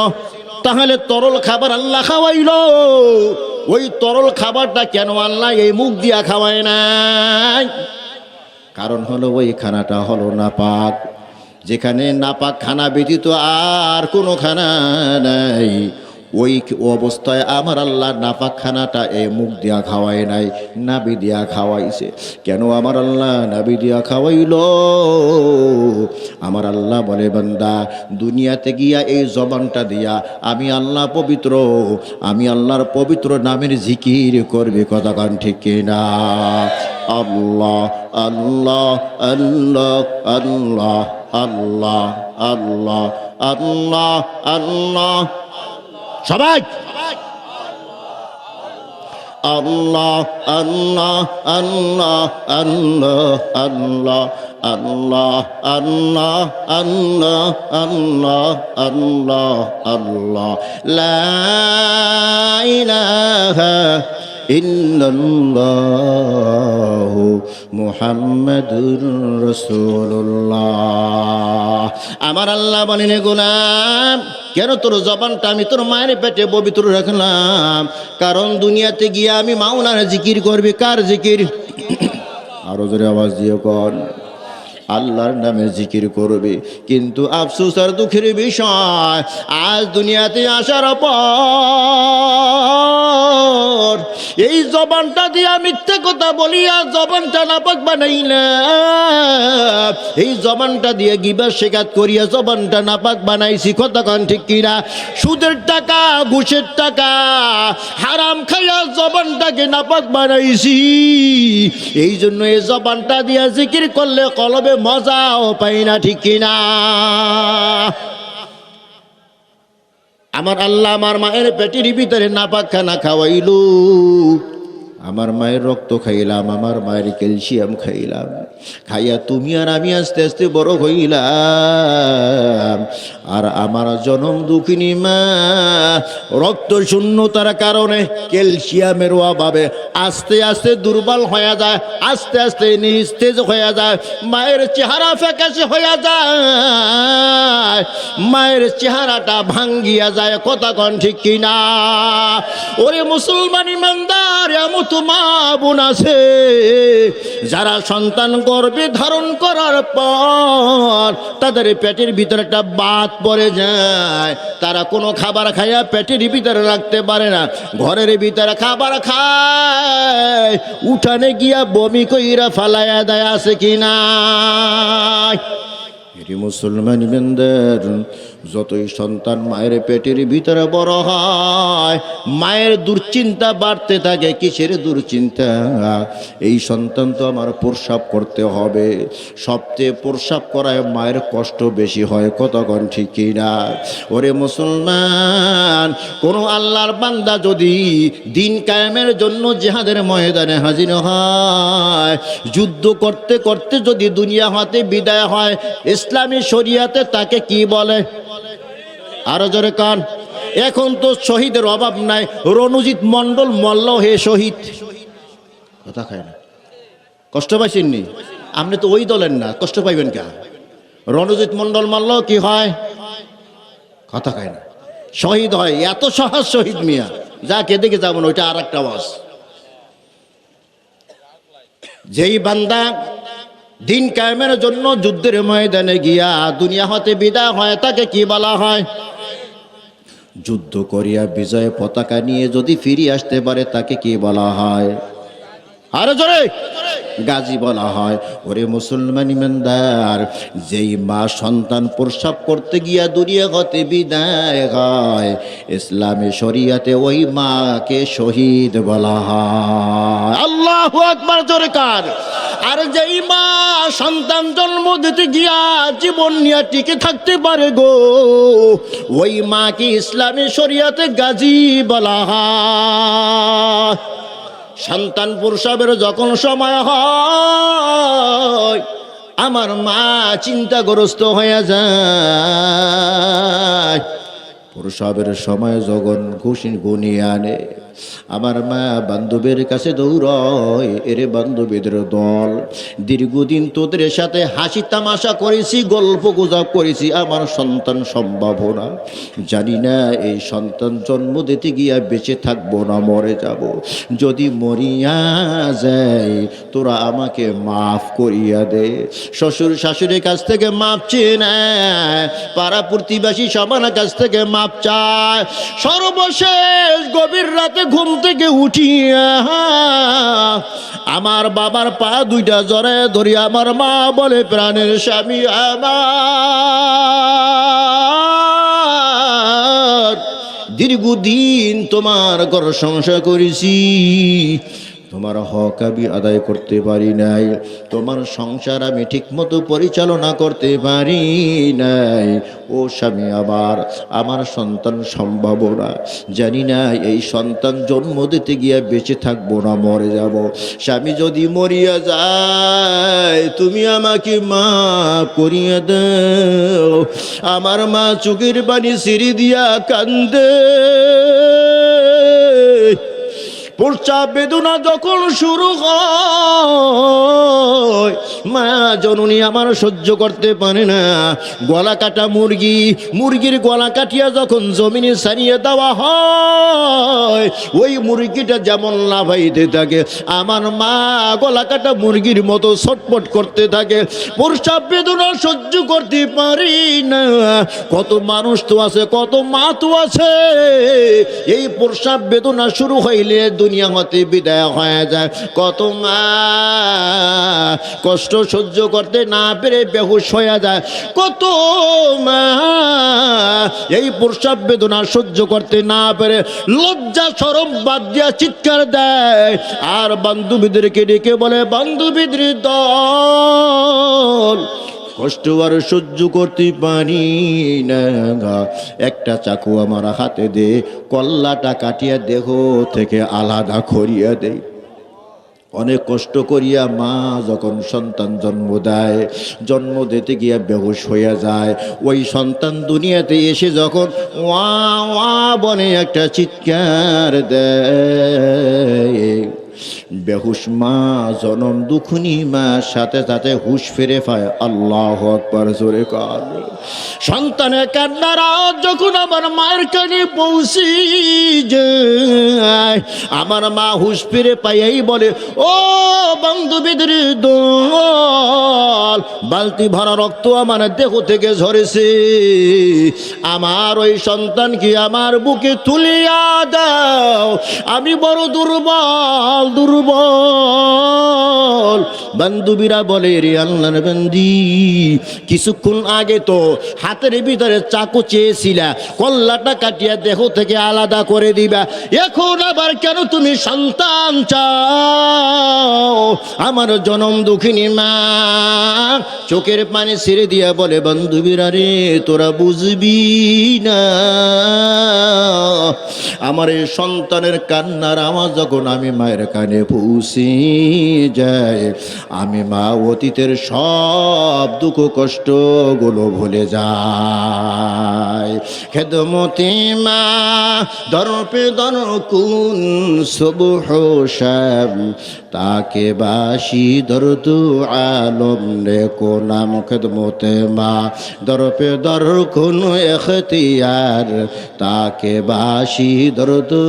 তাহলে তরল খাবার আল্লাহ খাওয়াইল, ওই তরল খাবারটা কেন আল্লাহ এই মুখ দিয়া খাওয়ায় নাই? কারণ হলো ওই খানাটা হলো নাপাক। যেখানে নাপাক খানা ব্যতীত আর কোনো খানা নাই, ওই অবস্থায় আমার আল্লাহ নাপাক খানাটা এই মুখ দিয়া খাওয়ায় নাই, নাবি দিয়া খাওয়াইছে। কেন আমার আল্লাহ নাবি দিয়া খাওয়াইল? আমার আল্লাহ বলে, বান্দা দুনিয়াতে গিয়া এই জবানটা দিয়া আমি আল্লাহ পবিত্র, আমি আল্লাহর পবিত্র নামের জিকির করবে। কথা কান ঠিক কিনা? আল্লাহ আল্লাহ আল্লাহ আল্লাহ আল্লাহ আল্লাহ আল্লাহ আল্লাহ। সবাই আল্লাহ আল্লাহ আল্লাহ আল্লাহ আল্লাহ আল্লাহ আল্লাহ আল্লাহ আল্লাহ আল্লাহ আল্লাহ। লা ইলাহা ইল্লাল্লাহু মুহাম্মাদুর রাসূলুল্লাহ। আমার আল্লাহ বলেন, গোলাম কেন তোর জবানটা আমি তোর মায়ের পেটে পবিত্র রাখলাম? কারণ দুনিয়াতে গিয়ে আমি মাওলার জিকির করবি। কার জিকির? আরো জোরে আওয়াজ দিয়ে কর। আল্লাহর নামে জিকির করবে। কিন্তু আফসোস আর দুঃখের বিষয়, আজ দুনিয়াতে আসার পর এই জবানটা দিয়া মিথ্যে কথা বলিয়া জবানটা নাপাক বানাইলাম। এই জবানটা দিয়ে গিবত শিকায়ত করিয়া জবানটা নাপাক বানাইছি। কথা কান ঠিক কিনা? সুদের টাকা, ঘুষের টাকা, হারাম খাইয়া জবানটাকে নাপাক বানাইছি। এই জন্য এই জবানটা দিয়া জিকির করলে কলবে মজাও পাই না। ঠিক কিনা? আমার আল্লাহ আমার মায়ের পেটের ভিতরে নাপাক খানা খাওয়াইল। আমার মায়ের রক্ত খাইলাম, আমার মায়ের ক্যালসিয়াম খাইলাম, খাইয়া তুমি আর আমি আস্তে আস্তে বড় হইলাম। আর আমার জনম দুঃখিনী মা রক্ত শূন্যতার কারণে, ক্যালসিয়ামের অভাবে আস্তে আস্তে দুর্বল হয়ে যায়, আস্তে আস্তে নিস্তেজ হয়ে যায়, মায়ের চেহারা ফ্যাকাশে হয়ে যায়, মায়ের চেহারাটা ভাঙ্গিয়া যায়। কথা কন ঠিক কিনা? ওরে মুসলমান ইমানদার, এমন তো মা বোন আছে যারা সন্তান গর্ভে ধারণ করার পর তাদের পেটের ভিতরে একটা বাত পড়ে যায়। তারা কোনো খাবার খাইয়া পেটের ভিতরে রাখতে পারে না, ঘরের ভিতরে খাবার খায়, উঠানে গিয়া বমি কইরা ফালাইয়া দেয়। আছে কিনা? মুসলমান বেন্দের যতই সন্তান মায়ের পেটের ভিতরে বড় হয়, মায়ের দুশ্চিন্তা বাড়তে থাকে। কিসের দুশ্চিন্তা? এই সন্তান তো আমার প্রস্রাব করতে হবে, সবচেয়ে প্রস্রাব করায় মায়ের কষ্ট বেশি হয়। কতক্ষণ ঠিক কিনা? ওরে মুসলমান, কোন আল্লাহর বান্দা যদি দিন কায়েমের জন্য জিহাদের ময়দানে হাজির হয়, যুদ্ধ করতে করতে যদি দুনিয়া হতে বিদায় হয়, ইসলামী শরিয়াতে তাকে কি বলে? আরো জোরে কান। এখন তো শহীদের অভাব নাই। রণজিৎ মন্ডল মল্ল হে শহীদ। কথা খায় না? কষ্ট পাইছেননি? আপনি তো ওই দলের না, কষ্ট পাইবেন কে? রণজিৎ মন্ডল মারল কি হয়? কথা খায় না, শহীদ হয়। এত সহজ শহীদ মিয়া, যাকে দেখে যাবেন ওইটা আর একটা ওয়াজ। যেই বান্দা দিন কায়েমের জন্য যুদ্ধের ময়দানে গিয়া দুনিয়া হতে বিদায় হয় তাকে কি বলা হয়? যুদ্ধ করিয়া বিজয় পতাকা নিয়ে যদি ফিরে আসতে পারে তাকে কি বলা হয়? আরে জোরে গাজী বলা হয়। ওরে মুসলমান ইমানদার, যেই মা সন্তান প্রসব করতে গিয়া দুনিয়া হতে বিদায় হয়, ইসলামে শরিয়াতে ওই মাকে শহীদ বলা হয়। আল্লাহু আকবার, জোরে কার। আর যেই মা সন্তান জন্ম দিতে গিয়া জীবন নিয়ে টিকে থাকতে পারে গো, ওই মাকে ইসলামী শরিয়াতে গাজী বলা হয়। সন্তান প্রসবের যখন সময় হয় আমার মা চিন্তাগ্রস্ত হয়ে যায়। প্রসবের সময় যখন খুশি গুনিয়ে আনে আমার মা বান্ধবীর কাছে দৌড়য়, এরে বান্ধবীদের দল, দীর্ঘদিন তোদের সাথে হাসি তামাশা করেছি, গল্প গুজব করেছি, আমার সন্তান সম্ভাবনা জানি না এই সন্তান জন্ম দিতে গিয়া বেঁচে থাকবো না মরে যাব। যদি মরিয়া যায় তোরা আমাকে মাফ করিয়া দে। শ্বশুর শাশুড়ির কাছ থেকে মাপ চেয়ে নেয়, পাড়া প্রতিবেশী সবার কাছ থেকে মাপ চায়। সর্বশেষ গভীর রাতে ঘুম থেকে উঠিয়া আমার বাবার পা দুইটা জড়ায় ধরি আমার মা বলে, প্রাণের স্বামী আমার, দীর্ঘদিন তোমার ঘর সংসার করেছি, তোমার হক আমি আদায় করতে পারি নাই, তোমার সংসার আমি ঠিক মতো পরিচালনা করতে পারি নাই। ও স্বামী আমার সন্তান সম্ভাবনা জানি না এই সন্তান জন্ম দিতে গিয়ে বেঁচে থাকবো না মরে যাব। স্বামী যদি মরিয়া যায় তুমি আমাকে মাফ করিয়া দাও। আমার মা চোখের পানি ছিঁড়ে দিয়া কান্দে। প্রসব বেদনা যখন শুরু হয় মা জননী আমার সহ্য করতে পারে না। গলা কাটা মুরগির গলা কাটিয়া যখন জমিনে ছাড়িয়ে দেওয়া হয় ওই মুরগিটা যেমন লাফাইতে থাকে আমার মা গলা কাটা মুরগির মতো ছটপট করতে থাকে। প্রসব বেদনা সহ্য করতে পারি না। কত মানুষ তো আছে, কত মা তো আছে, এই প্রসব বেদনা শুরু হইলে দুনিয়া হতে বিদায় হয়ে যায়। কত মা কষ্ট সহ্য করতে না পেরে বেহুশ হয়ে যায়। কত মা এই প্রসব বেদনা সহ্য করতে না পেরে লজ্জা শরম বাদ দিয়া চিৎকার দেয় আর বান্ধবীদেরকে ডেকে বলে, বান্ধবীদের দল কষ্ট আর সহ্য করতে পারি না, একটা চাকু আমার হাতে দে, কল্লাটা কাটিয়া দেহ থেকে আলাদা করিয়া দে। অনেক কষ্ট করিয়া মা যখন সন্তান জন্ম দেয়, জন্ম দিতে গিয়া বেহুশ হইয়া যায়। ওই সন্তান দুনিয়াতে এসে যখন ওয়া ওয়া বনে একটা চিৎকার দেয়, বেহুশ মা জনম দুখুনি মা সাথে সাথে হুশ ফিরে পায়। আল্লাহু আকবার, জোরে কান। সন্তানের কান্নার আওয়াজ যখন আমার মায়ের কানে পৌঁছে যায় আমার মা হুশ ফিরে পাইয়াই বলে, ও বান্ধবীদের দল, বালতি ভরা রক্ত আমার দেহ থেকে ঝরেছে, আমার ওই সন্তানকে আমার বুকে তুলিয়া দাও, আমি বড় দুর্বল। বান্ধবীরা বলে, রে আল্লাহর বান্দি, কিছুক্ষণ আগে তো হাতের ভিতরে চাকু চেয়েছিলা, কল্লাটা কাটিয়া দেহ থেকে আলাদা করে দিবা, এখন আবার কেন তুমি সন্তান চাও? আমার জনম দুঃখিনী মা চোখের পানি ছেড়ে দিয়া বলে, বান্ধবীরা রে তোরা বুঝবি না, আমার এই সন্তানের কান্নার আওয়াজ যখন আমি মায়ের কানে পৌঁছে যায় আমি মা অতীতের সব দুঃখ কষ্ট গুলো ভুলে যাই। খেদমতি মা দরপে দর কুন সুবহ শাম তাকে বাসি দরদু আলম নেকো নাম। খেদমতে মা দরপে দর কুন এখতিয়ার তাকে বাসি দরদু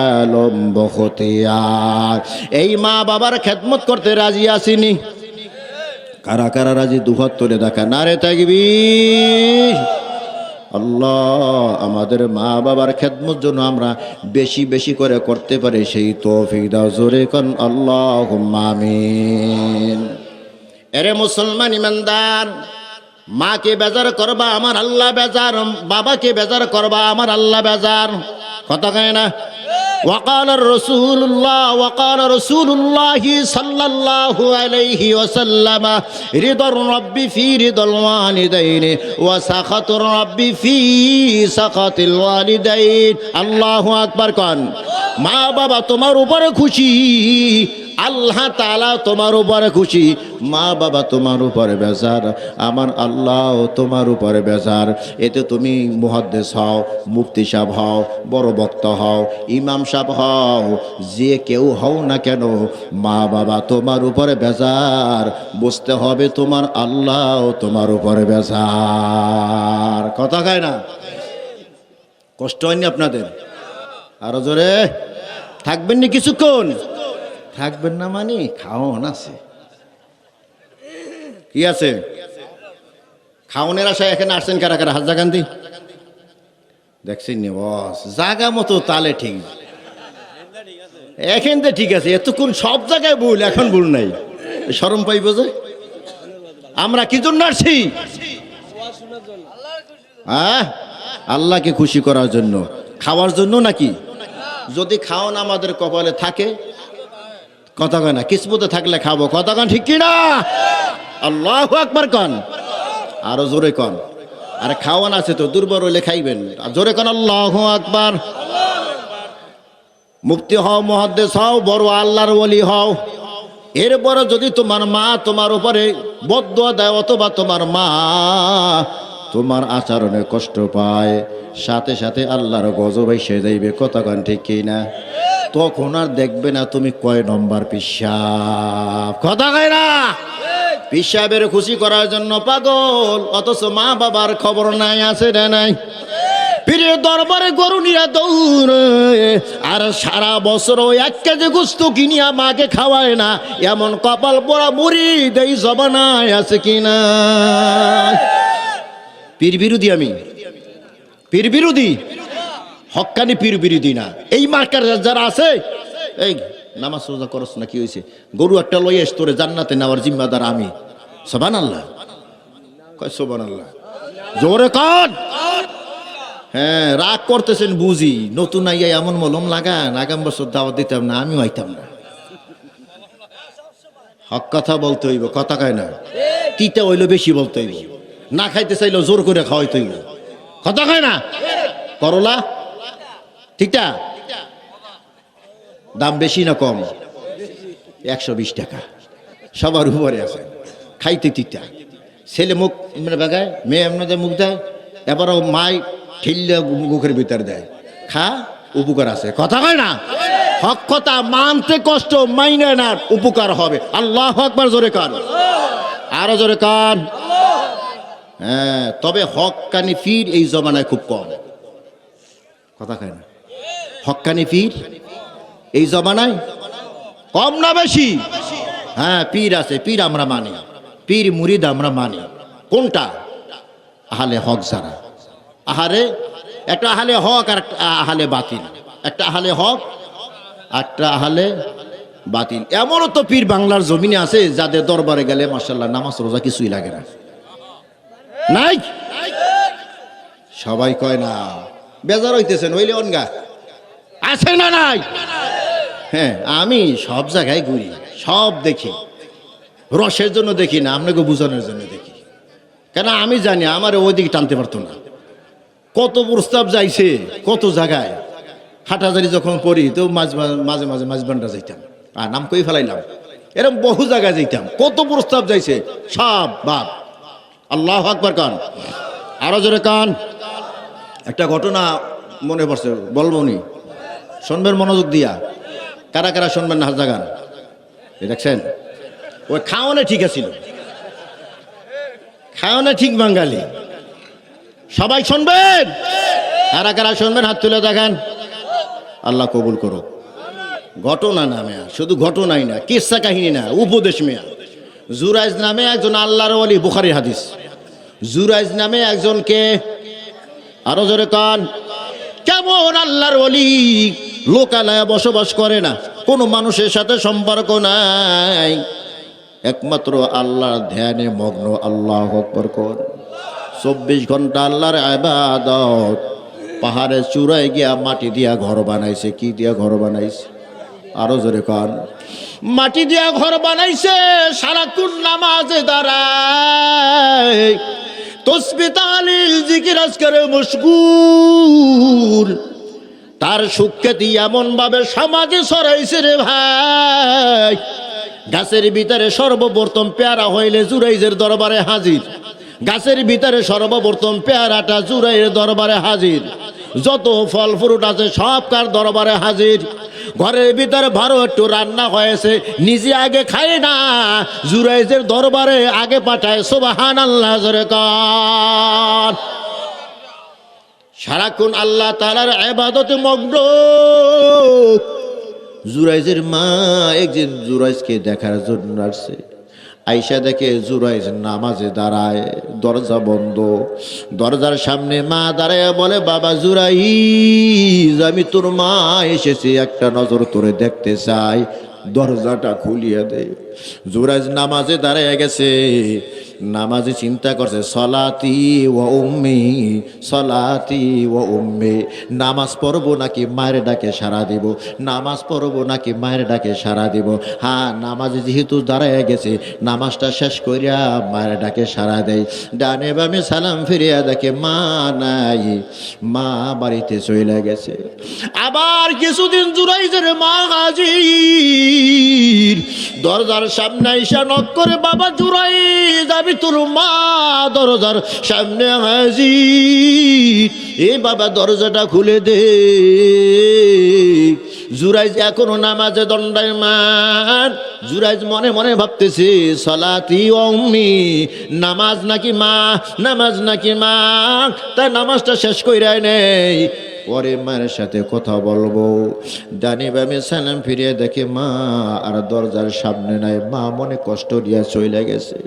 আলম বখতিয়ার। এই মা বাবার খেদমত করতে রাজি আসিনি? কারা কারা রাজি দুহাত তুলে দেখা নারে তাকবীর। আল্লাহ আমাদের মা বাবার খেদমত জন্য আমরা বেশি বেশি করে করতে পারি সেই তৌফিক দাও। জোরে কোন আল্লাহুম্মা আমিন। এরে মুসলমান ইমানদার, মাকে বেজার করবা আমার আল্লাহ বেজার, বাবাকে বেজার করবা আমার আল্লাহ বেজার। কথা কয় না? وقال رسول الله صلى الله عليه وسلم رضا الرب في رضا الوالدين وسخط الرب في سخط الوالدين। الله আকবার কন। মা বাবা তোমার উপরে খুশি, আল্লাহ তাআলা তোমার উপরে খুশি। মা বাবা তোমার উপরে বেজার, আমার আল্লাহ তোমার উপরে বেজার। এতে তুমি মুহাদ্দিস হও, মুফতি সাহেব হও, বড় বক্তা হও, ইমাম সাহেব হও, যে কেউ হও না কেন, মা বাবা তোমার উপরে বেজার। বুঝতে হবে তোমার আল্লাহ তোমার উপরে বেজার। কথা কয় না? কষ্ট হয়নি আপনাদের? আরো জোরে থাকবেন নি কিছুক্ষণ? থাকবেন না মানে খাওয়ান আছে, কি আছে? খাওয়ানোর আশায় এখানে আসছেন কারা কারা? হাজা গান্ধী দেখছেন নি? বস জায়গা মতো তালে ঠিক, এখন তো ঠিক আছে। এতক্ষণ সব জায়গায় ভুল, এখন ভুল নাই, শরম পাইব যে। আমরা কি জন্য আসছি? হ্যাঁ, আল্লাহকে খুশি করার জন্য, খাওয়ার জন্য নাকি? যদি খাওয়ান আমাদের কপালে থাকে, কথা কয় না, কিসমতে থাকলে খাবো। কথা কন ঠিক কিনা? আল্লাহু আকবার কন, আরো জোরে কন। আরে খাওয়ান আছে তো, দুর্বল হইলে খাইবেন। আর জোরে কন আল্লাহু আকবার। মুফতি হও, মুহাদ্দিস হও, বড় আল্লাহর ওলি হও, এরপরে যদি তোমার মা তোমার উপরে বদদুয়া দেয় অথবা তোমার মা তোমার আচরণে কষ্ট পায়, সাথে সাথে আল্লাহর গজব এসে যাইবে। কথা কন ঠিক কিনা? তখন আর দেখবে না তুমি কয় নম্বর পিশাব। কথা কয় না? পিশাবের খুশি করার জন্য পাগল, অথচ মা বাবার খবর নাই, আছে না নাই? পীরের দরবারে গরু নিয়ে দৌড়ে, আর সারা বছর ওই 1 কেজি গোস্ত কিনিয়া মাকে খাওয়ায় না। এমন কপাল পোড়া মুড়ি দেই জবানায় আছে কিনা? পীর বিরোধী আমি, পীর বিরোধী, হক্কানি পীর বিরোধী না। এই মার্কার যারা আছে, এই নামাজ রোজা করস না, কি হয়েছে? গরু একটা লই এস, তোরে জান্নাতে নেওয়ার জিম্মাদার আমি। সুবহানাল্লাহ কয়, সুবহানাল্লাহ জোরে কর। হ্যাঁ, রাগ করতেছেন বুঝি, নতুন আইয়া এমন মলম লাগান, আগাম বছর দাওয়াত দিতাম না, আমিও আইতাম না। হক কথা বলতে হইব, কথা কয় না? তিতা হইলো বেশি বলতে হইব, না খাইতে চাইলেও জোর করে খাওয়াইতে হইব। কথা কয় না? করলা ঠিকটা দাম বেশি না কম? 120 টাকা, সবার উপরে আছে। খাইতে তিতা, ছেলে মুখ বাগায়, মেয়ে এমনি মুখ দেয়, এবারও মাই ঠেললে মুখের ভিতর দেয়। খা, উপকার আছে। কথা কয় না? হক কথা মানতে কষ্ট, মাইনে না উপকার হবে। আল্লাহু আকবার জোরে কান, আরো জোরে কান। হ্যাঁ, তবে হক্কানি পীর এই জমানায় খুব কম। কথা কয় না? হক্কানি পীর এই জমানায় কম না বেশি? হ্যাঁ, পীর আছে, পীর আমরা মানি, পীর মুরিদ আমরা মানি। কোনটা? আহলে হক যারা। আহারে, একটা আহলে হক আর একটা আহলে বাতিল, একটা আহলে হক একটা আহলে বাতিল। এমনও তো পীর বাংলার জমিনে আছে যাদের দরবারে গেলে মাশাআল্লাহ নামাজ রোজা কিছুই লাগে না। নাই? সবাই কয় না, বেজার হইতেছেন হইলে অনগা আছে না নাই? হ্যাঁ, আমি সব জায়গায় ঘুরি, সব দেখি, রসের জন্য দেখি না, আপনাকে বুঝানোর জন্য দেখি। কেন আমি জানি আমার ওইদিকে টানতে পারতো না। কত প্রস্তাব যাইছে কত জায়গায়, হাটাজারি যখন পড়ি তো মাঝে মাঝে মাঝবান্ডা যাইতাম, আর নাম কই ফেলাইলাম, এরকম বহু জায়গায় যাইতাম, কত প্রস্তাব যাইছে, সব বাদ। আল্লাহু আকবার কান, আরো জোরে কান। একটা ঘটনা মনে পড়ছে, বলবো নি, শুনবেন মনোযোগ দিয়া? কারা কারা শুনবেন না হাত জাগান। দেখছেন, ওই খাওয়ানে ঠিক আছিল, খাওয়ানে ঠিক বাঙালি। সবাই শুনবেন, কারা কারা শুনবেন হাত তুলে দেখান। আল্লাহ কবুল করো। ঘটনা না মেয়া, শুধু ঘটনাই না, কিসসা কাহিনী না, উপদেশ মেয়া। জুরাইজ নামে একজন আল্লাহর ওলি, বুখারীর হাদিস। জুরাইজ নামে একজনকে, আরো জোরে কান, কেমন আল্লাহর ওলি, লোকালয়ে বসবাস করে না, কোনো মানুষের সাথে সম্পর্ক নাই, একমাত্র আল্লাহর ধ্যানে মগ্ন। আল্লাহু আকবার কোন, 24 ঘন্টা আল্লাহর ইবাদত। পাহাড়ের চূড়ায় গিয়া মাটি দিয়া ঘর বানাইছে। কি দিয়া ঘর বানাইছে? আরো জোরে কান, মাটি দিয়া ঘর বানাইছে। সারাক্ষণ নামাজে দাঁড়ায়, তাসবিহ তাহলিল জিকির আজকারে মশগুল। তার সুখ্যাতি এমন ভাবে সমাজে ছড়াইছে রে ভাই, গাছের ভিতরে সর্বপ্রথম পেয়ারা হইলে জুরাইজের দরবারে হাজির। গাছের ভিতরে সর্বপ্রথম পেয়ারাটা জুরাইয়ের দরবারে হাজির। যত ফল ফ্রুট আছে সব কার দরবারে হাজির। ঘরের ভিতরে ভালো একটু রান্না হয়েছে, নিজে আগে খায় না, জুরাইজের দরবারে আগে পাঠায়। সুবহানাল্লাহ জোরে কান। সারাক্ষণ আল্লাহ তাআলার ইবাদতে মগ্ন। জুরাইজের মা একদিন জুরাইজকে দেখার জন্য আসছে। আইসা দেখে জুরাইজ নামাজে দাঁড়ায়, দরজা বন্ধ। দরজার সামনে মা দাঁড়ায় বলে, বাবা জুরাইজ, আমি তোর মা এসেছি, একটা নজর তোরে দেখতে চাই, দরজাটা খুলিয়ে দে। জুরাইজ নামাজে দাঁড়ায় গেছে। নামাজে চিন্তা করছে, সলাতি ও উম্মি, সলাতি ও উম্মি, নামাজ পড়বো নাকি মায়ের ডাকে সাড়া দিব, নামাজ পড়বো নাকি মায়ের ডাকে সাড়া দিব। হ্যাঁ, নামাজে যেহেতু দাঁড়ায় গেছে, নামাজটা শেষ করিয়া মায়ের ডাকে সাড়া দেয়। ডানে বামে সালাম ফিরিয়া দেখে মা নাই, মা বাড়িতে চলে গেছে। আবার কিছুদিন জুরাইজের মা হাজির, দরজার সামনে আইসা নক করে, বাবা জুরাইজ, আমি তোর মা দরজার সামনে হাজির, এ বাবা দরজাটা খুলে দে। জুরাইজ এখনো নামাজে দণ্ডায়মান। জুরাইজ মনে মনে ভাবতেছে, সলাতি ও উম্মি, নামাজ নাকি মা, নামাজ নাকি মা। তাই নামাজটা শেষ কইরাই নেই, পরে মায়ের সাথে কথা বলবো। ডানে বামে সালাম ফিরিয়ে দেখে মা আর দরজার সামনে নাই, মা মনে কষ্ট দিয়া চলে গেছে।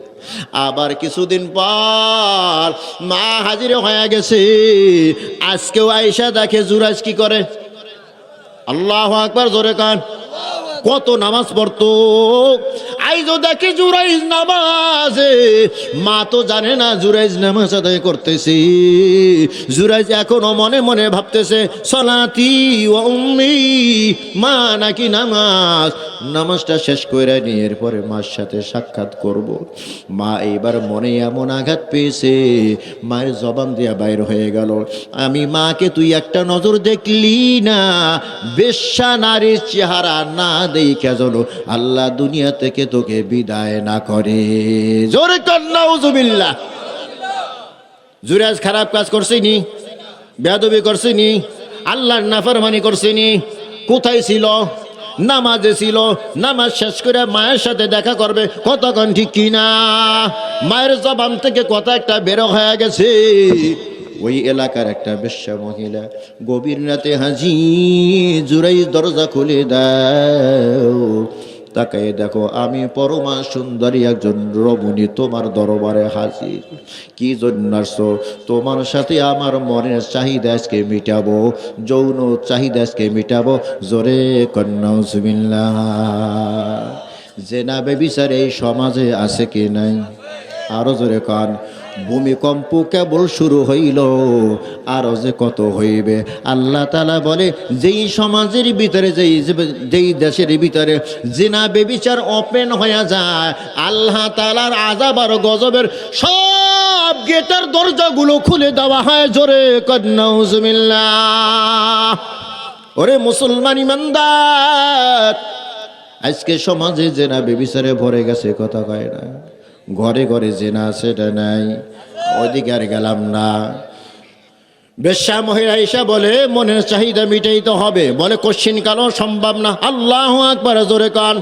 আবার কিছুদিন পর মা হাজির হয়ে গেছে। আজকেও আয়েশা দেখে জুরাইজ কি করে। আল্লাহু আকবার জোরে কান। কত নামাজ পড়তো, আইজো দেখে জুরাইজ নামাজে। মা তো জানে না জুরাইজ নামাজ আদায় করতেছে। জুরাইজ এখনো মনে মনে ভাবতেছে, সলাতি ও উম্মি, মা নাকি নামাজ। নামাজটা শেষ করে নিয়ে এরপরে মার সাথে সাক্ষাৎ করব। মা এইবার মনে এমন আঘাত পেয়েছে, মায়ের জবান দিয়া বাইর হয়ে গেল, আমি মাকে তুই একটা নজর দেখলি না, বেশ্যা নারীর চেহারা না দেখে যেন আল্লাহ দুনিয়া থেকে তোকে বিদায় না করে। জোরে কর নাউজুবিল্লাহ। জুরাইজ খারাপ কাজ করছেনি, বেয়াদবি করছেনি, আল্লাহর নাফরমানি করছেনি। কোথায় ছিল? নামাজে ছিল। নামাজ শেষ করে মায়ের সাথে দেখা করবে, কতক্ষণ ঠিক কিনা? মায়ের জবান থেকে কথা একটা বেরো হয়ে গেছে। ওই এলাকার একটা বেশ্যা মহিলা গভীর রাতে হাজির। জুরাইজ দরজা খুলে দাও, তাকায় দেখো আমি পরমা সুন্দরী একজন রমণী তোমার দরবারে হাজির। কি জন্য আসছো? তোমার সাথে আমার মনের চাহিদা আজকে মিটাবো, যৌন চাহিদা আজকে মিটাবো। জোরে কন্নাউজুবিল্লাহ। জেনা বেবিচার এই সমাজে আছে কি নাই? আরো জোরে কান। ভূমিকম্প কেবল শুরু হইল, আরো যে কত হইবে। আল্লাহ তাআলা বলে, যেই সমাজের ভিতরে, যেই দেশের ভিতরে জিনা বেবিচার ওপেন হয়ে যায়, আল্লাহ তাআলার আযাব আর গজবের সব গেটের দরজাগুলো খুলে দেওয়া হয়। জোরে নাউজুবিল্লাহ। ওরে মুসলমান ইমানদার, আজকে সমাজে জেনা বেবিচারে ভরে গেছে, কথা কয় না। ঘরে ঘরে জেনা সেটা নাই, ওইদিকে আর গেলাম না। বেশ্যা মহিলা ঈশা বলে মনের চাহিদা মিটাইতে হবে, বলে কোশ্চিন কালো সম্ভব না। আল্লাহু আকবার জোরে কান।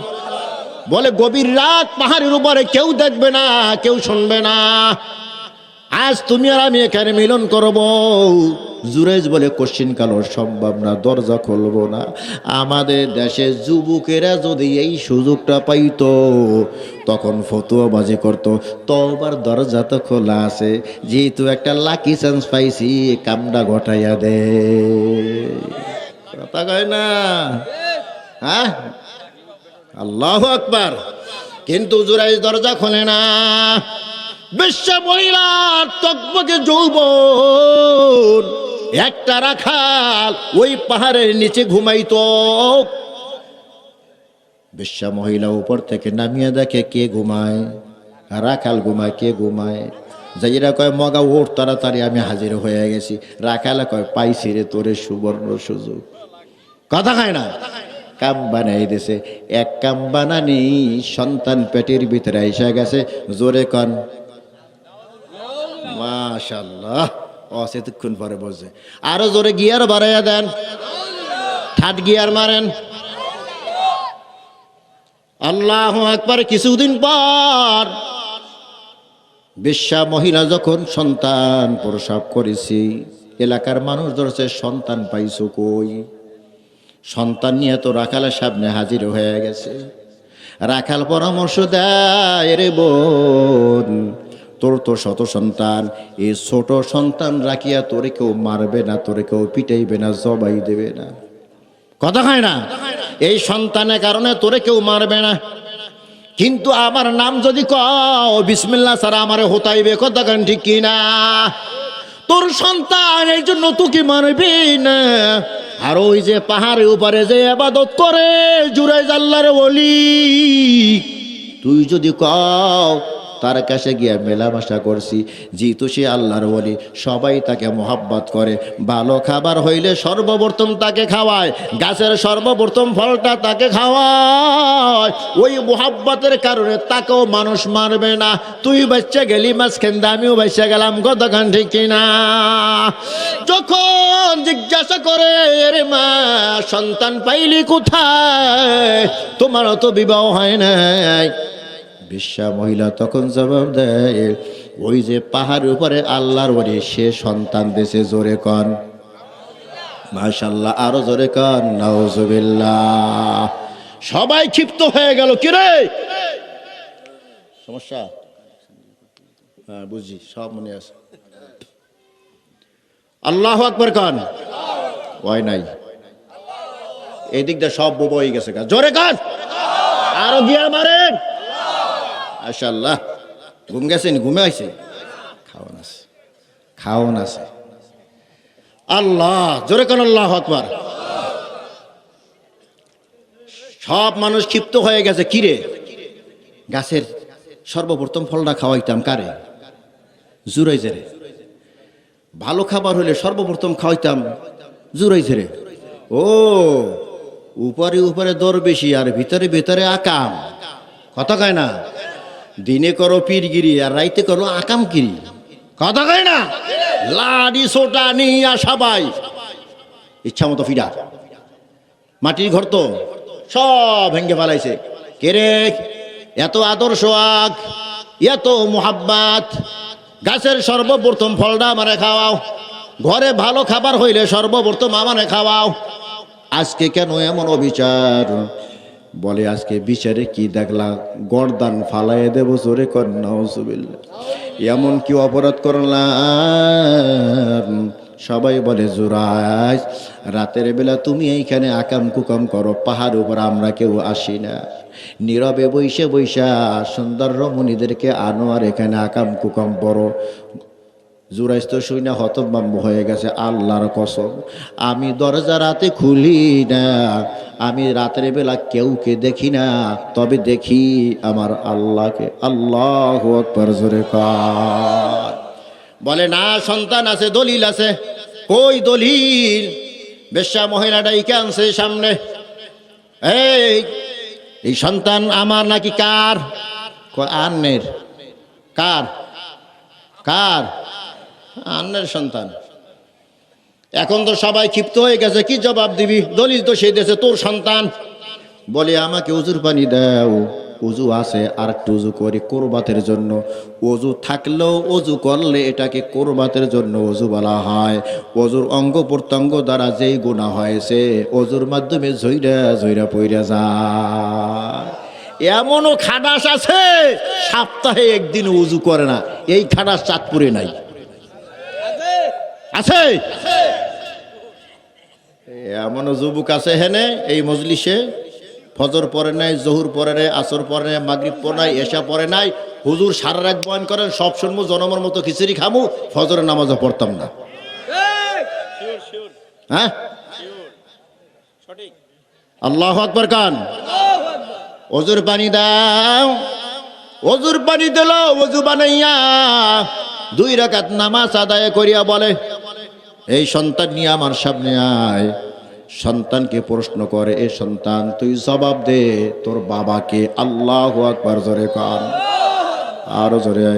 বলে গভীর রাত পাহাড়ের উপরে কেউ দেখবে না, কেউ শুনবে না, আজ তুমি আর আমি এখানে মিলন করব। জুরাইজ বলে কোশ্চিন কালো সম্ভব না, দরজা খুলবো না। আমাদের দেশের যুবকেরা যদি এই সুযোগটা পাইতো তখন ফতুয়াবাজি করতো, তওবার দরজা তো খোলা আছে, যেহেতু একটা লাকি চান্স পাইছি কামটা ঘটাইয়া দে। কথা কয় না? হ্যাঁ, আল্লাহু আকবার। কিন্তু জুরাইজ দরজা খোলে না। বেশ্যা মহিলার টকবকে যৌবন, একটা রাখাল ওই পাহাড়ের নিচে ঘুমাইতো। বেশ্যা মহিলা উপর থেকে নামিয়ে দেখে কে ঘুমায়, রাখাল ঘুমায়। কে ঘুমায়? যাইরা কয় মগা ওঠ তাড়াতাড়ি, আমি হাজির হয়ে গেছি। রাখালে কয় পাইছি রে তোরে সুবর্ণ সুযোগ। কথা খায় না, কাম বানাই দিছে। এক কাম বানানি সন্তান পেটের ভিতরে এসে গেছে। জোরে কন মাশাআল্লাহ। অসেতক্ষণ পরে বসে আরো জোরে গিয়ার বাড়াইয়া দেন, থার্ড গিয়ার মারেন। আল্লাহু আকবার। কিছুদিন পর বেশ্যা মহিলা যখন সন্তান প্রসব করেছি, এলাকার মানুষ ধরছে সন্তান পাইছো কই? সন্তান নিয়ে তো রাখালের সামনে হাজির হয়ে গেছে। রাখাল পরামর্শ দেয়, রে বোন, তোর তো শত সন্তান, এই ছোট সন্তান রাখিয়া তোরে কেউ মারবে না, তোরে কেউ পিটাইবে না, জবাই দেবে না। কথা হয় না? এই সন্তানের কারণে তোরে কেউ মারবে না, কিন্তু আমার নাম যদি কও বিসমিল্লাহ ছাড়া আমারে হতাইবে। কথা কেন ঠিক কিনা? তোর সন্তান এই জন্য তোকে মারবি না। আর ওই যে পাহাড়ের উপরে যে ইবাদত করে জুরাইজ আল্লাহর ওলি, তুই যদি কও তার কাছে গিয়া মেলামেশা করছি, যেহেতু সে আল্লাহর ওলি, সবাই তাকে মোহাব্বত করে। ভালো খাবার হইলে সর্বপ্রথম তাকে খাওয়ায়, গাছের সর্বপ্রথম ফলটা তাকে খাওয়ায়। ওই মোহাব্বতের কারণে তাকেও মানুষ মারবে না। তুই বাচ্চা গেলি মাঝখান, আমিও বাচ্চা গেলাম। কতক্ষণ ঠিক কিনা? যখন জিজ্ঞাসা করে, রে মা সন্তান পাইলি কোথায়, তোমারও তো বিবাহ হয় নাই। বেশ্যা মহিলা তখন জবাব দেয়, ওই যে পাহাড়ের উপরে আল্লাহর ওলি, সে সন্তান দেশে। জোরে কন মাশাআল্লাহ, আরো জোরে কন নাউজুবিল্লাহ। সবাই ক্ষিপ্ত হয়ে গেল। কিরে সমস্যা? হ্যাঁ বুঝি, সব মনে আছে। আল্লাহু আকবার কন। ওই নাই, এই দিক দিয়ে সব বোবা হয়ে গেছে। জোরে কন, আরো গিয়ার মারেন। মাশাআল্লাহ। ঘুম গেছেন? ঘুমে আইছে? খাওয়ান আছে, খাওয়ান আছে। আল্লাহ, জোরে কোন আল্লাহু আকবার। সব মানুষ ক্ষিপ্ত হয়ে গেছে। কিরে, গাছের সর্বপ্রথম ফলটা খাওয়াইতাম কারে? জুরাইজেরে। ভালো খাবার হলে সর্বপ্রথম খাওয়াইতাম জুরাইজেরে। ও, উপরে উপরে দরবেশি আর ভিতরে ভিতরে আকাম। কথা কয় না? দিনে করো পীরগিরি আর রাইতে করো আকামগিরি। কথা কয় না? লাডি সোটা নিয়া সবাই ইচ্ছা মতো ফিরা। মাটির ঘর তো সব ভেঙ্গে ফেলাইছে। কেরে, এত আদর্শ আগ, এত মোহাব্বাত, গাছের সর্বপ্রথম ফলটা আমারে খাওয়াও, ঘরে ভালো খাবার হইলে সর্বপ্রথম আমারে খাওয়াও। আজকে কেন এমন অবিচার? বলে আজকে বিচারে কি দেখলাম, গর্দান ফালাইয়ে দেবো। জোরে কর নাউজুবিল্লাহ। এমন কি অপরাধ করলাম? সবাই বলে জুরাইজ, রাতের বেলা তুমি এইখানে আকাম কুকাম করো, পাহাড় উপর আমরা কেউ আসি না, নীরবে বৈশা বৈশা সুন্দর রমণীদেরকে আনো আর এখানে আকাম কুকাম পড়ো। জুরাইজ তো শুই না হতভম্ব হয়ে গেছে। আল্লাহর কসম, আমি দরজা রাতে খুলি না, আমি রাতের বেলা কেউকে দেখি না, তবে দেখি আমার আল্লাহকে। আল্লাহু আকবার জোরে কর। বলে না, সন্তান আছে, দলিল আছে। কই দলিল? বেশ্যা মহিলাটাই আনছে সামনে। এই এই সন্তান আমার নাকি কার? আন্নের। কার? কার? আন্নের সন্তান। এখন তো সবাই ক্ষিপ্ত হয়ে গেছে, কি জবাব দিবি? দলিল তো সেই দেশে তোর সন্তান। বলে আমাকে উজুর পানি দাও। উজু আছে, আর একটু উজু করি কোরবাতের জন্য। অজু থাকলেও অজু করলে এটাকে কোরবাতের জন্য অজু বলা হয়। অজুর অঙ্গ প্রত্যঙ্গ দ্বারা যেই গুনাহ হয়েছে অজুর মাধ্যমে ঝইরা ঝইরা পইরা যায়। এমনও খাটাস আছে সপ্তাহে একদিন উজু করে না, এই খাটাস চাঁদপুরে নাই। আছে এমনও যুবক আছে হেনে এই মজলিসে, ফজর পরে নাই, জহুর পরে নাই, আসর পরে নাই, মাগরিব পরে নাই, এশা পরে নাই। হুজুর সারা রাত বয়ান করেন, সব শুনবো, জনমের মতো খিচুড়ি খামু, ফজরের নামাজও পড়তাম না। হ্যাঁ, আল্লাহু আকবার কান। ওজুর পানি দাও। ওজুর পানি দিল, ওজু বানাইয়া 2 রাকাত নামাজ আদায় করিয়া বলে, এই সন্তান নিয়ে আমার সামনে আয়। সন্তানকে প্রশ্ন করে, এ সন্তান তুই জবাব দে, তোর বাবাকে। আল্লাহু আকবার জোরে কান, আরো জোরে।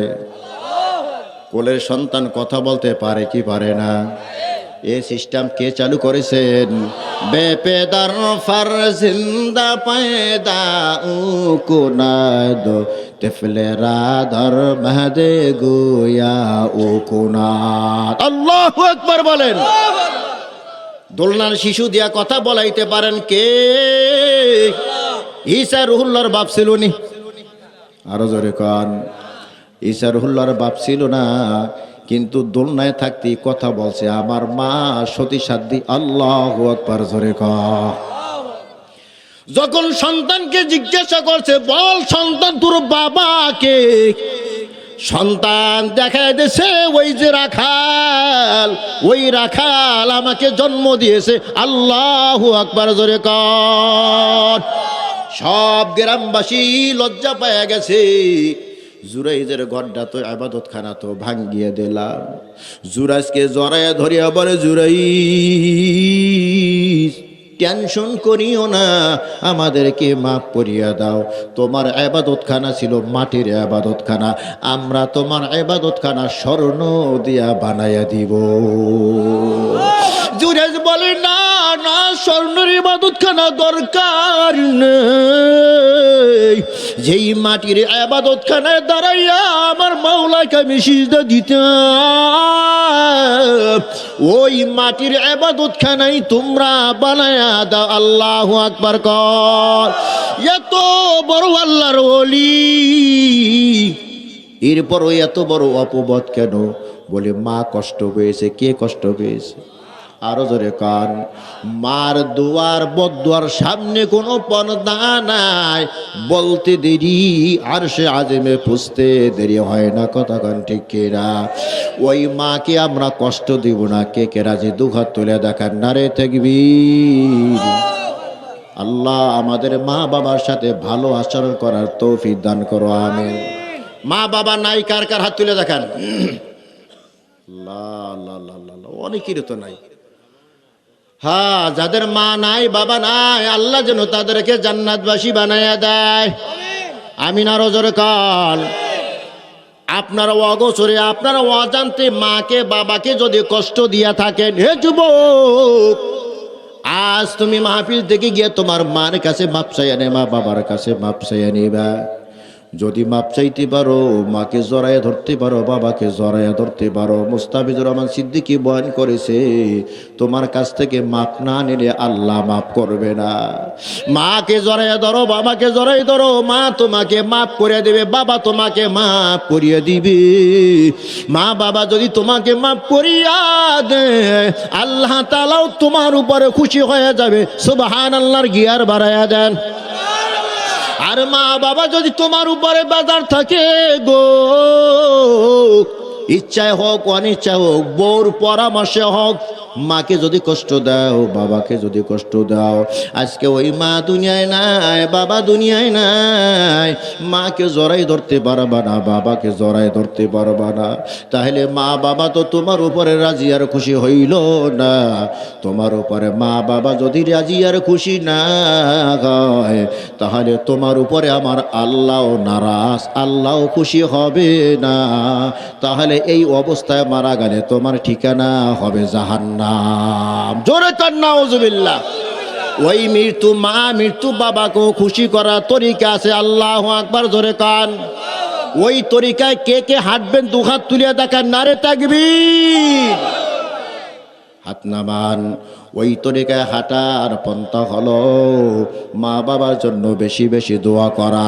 কোলের সন্তান কথা বলতে পারে কি পারে না? এ সিস্টেম কে চালু করেছেন? বেপেদার ফারজিন্দা পয়দা উ কুনাদ তেফলেরা ধর মহদে গোয়া ও কুনাদ। আল্লাহু আকবার বলেন। দোলনার শিশু দিয়া কথা বলাইতে পারেন কে? ঈসা রুহুল্লাহর বাপ ছিল নি? আরো জোরে কান। ঈসা রুহুল্লাহর বাপ ছিল না, কিন্তু দোলনায় থাকতে কথা বলছে আমার মা সতী সাধ্বী। আল্লাহু আকবার জোরে কান। যখন সন্তানকে জিজ্ঞাসা করছে, বল সন্তান তোর বাবাকে, সন্তান দেখায় দিয়েছে ওই যে রাখাল, ওই রাখাল আমাকে জন্ম দিয়েছে। আল্লাহু আকবার জোরে কান। সব গ্রামবাসী লজ্জা পায়া গেছে। জুরাইজের ঘরটা তো ইবাদত খানা তো ভাঙ্গিয়ে দিলাম। জুরাইজকে জড়াইয়া ধরিয়া বলে, জুরাইজ টেনশন করিও না, আমাদেরকে মাফ করিয়া দাও। তোমার ইবাদত খানা ছিল মাটির ইবাদত খানা, আমরা তোমার ইবাদত খানা স্বর্ণ দিয়া বানাইয়া দিব। জুরাইজ বলে, না না, স্বর্ণের ইবাদত খানা দরকার নেই। যেই মাটির ইবাদত খানায় দাঁড়াইয়া আমার মাওলাকে আমি সিজদা দিতাম, ওই মাটির ইবাদত খানাই তোমরা বানায়া দাও। আল্লাহু আকবার কর। এত বড় আল্লাহর ওলি, এরপরও এত বড় অপবাদ কেন? বলে মা কষ্ট পেয়েছে। কে কষ্ট পেয়েছে? আরো জোরে কান। মার দুয়ার বদুয়ার সামনে কোনো পর্দা নাই, বলতে দেরি আরশে আযমে পুছতে দেরি হয় না। কথা কান ঠিক কিনা? ওই মাকে আমরা কষ্ট দিব না। কে কে রাজি? দুহাত তুলে দেখান, নারে তাকবীর। আল্লাহ আমাদের মা বাবার সাথে ভালো আচরণ করার তৌফিক দান করো, আমিন। মা বাবা নাই কার কার? হাত তুলে দেখান। অনেকেরই তো নাই। হ্যাঁ, যাদের মা নাই বাবা নাই, আল্লাহ যেন তাদেরকে জান্নাতবাসী বানায়া দেয়, আমিন। আরো জোরে কাল। আপনারা অগোচরে, আপনারা অজান্তে মাকে বাবাকে যদি কষ্ট দিয়া থাকেন, হে যুবক, আজ তুমি মাহফিল থেকে গিয়ে তোমার মার কাছে মাপ চাইয়া নে, মা বাবার কাছে মাপ চাইয়া নিবা। যদি মাপ চাইতে পারো, মাকে জড়াইয়া ধরতে পারো, বাবাকে জড়াইয়া ধরতে পারো। মুস্তাফিজুর রহমান সিদ্দিকী বয়ান করেছে, তোমার কাছ থেকে মাপ না নিলে আল্লাহ মাপ করবে না। মাকে জড়াইয়া ধরো, বাবাকে জড়াই ধরো, মা তোমাকে মাপ করে দেবে, বাবা তোমাকে মাপ করিয়ে দিবে। মা বাবা যদি তোমাকে মাপ করিয়া দেয়, আল্লাহ তাআলাও তোমার উপরে খুশি হয়ে যাবে। সুবহানাল্লাহর গিয়ার বাড়ায়া দেন। আর মা বাবা যদি তোমার উপরে বাজার থাকে গো, ইচ্ছায় হোক অনিচ্ছায় হোক, বউর পরামর্শে হোক, মাকে যদি কষ্ট দাও, বাবাকে যদি কষ্ট দাও, আজকে ওই মা দুনিয়ায় নাই, বাবা দুনিয়ায় নাই, মাকে জড়াই ধরতে পারবা না, বাবাকে জড়াই ধরতে পারবা না, তাহলে মা বাবা তো তোমার উপরে রাজি আর খুশি হইল না। তোমার উপরে মা বাবা যদি রাজি আর খুশি না হয়, তাহলে তোমার উপরে আমার আল্লাহ নারাজ, আল্লাহ খুশি হবে না। তাহলে এই অবস্থায় মারা গেলে তোমার ঠিকানা হবে জাহান্নাম। জোরে কান নাউজুবিল্লাহ। ওই মৃত্যু মা মৃত্যু বাবাকেও খুশি করার তরিকা আছে। আল্লাহু আকবার, জোরে কান। ওই তরিকায় কে কে হাঁটবেন দুহাত তুলিয়া দেখান, নারে তাকবীর। হাত নামান। ওই তরিকায় হাঁটার পন্থা হলো মা বাবার জন্য বেশি বেশি দোয়া করা,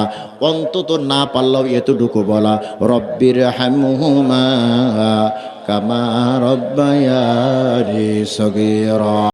অন্তত না পারলেও এতটুকু বলা, রব্বির হামহুমা কামা রব্বায়ানি সগীরা।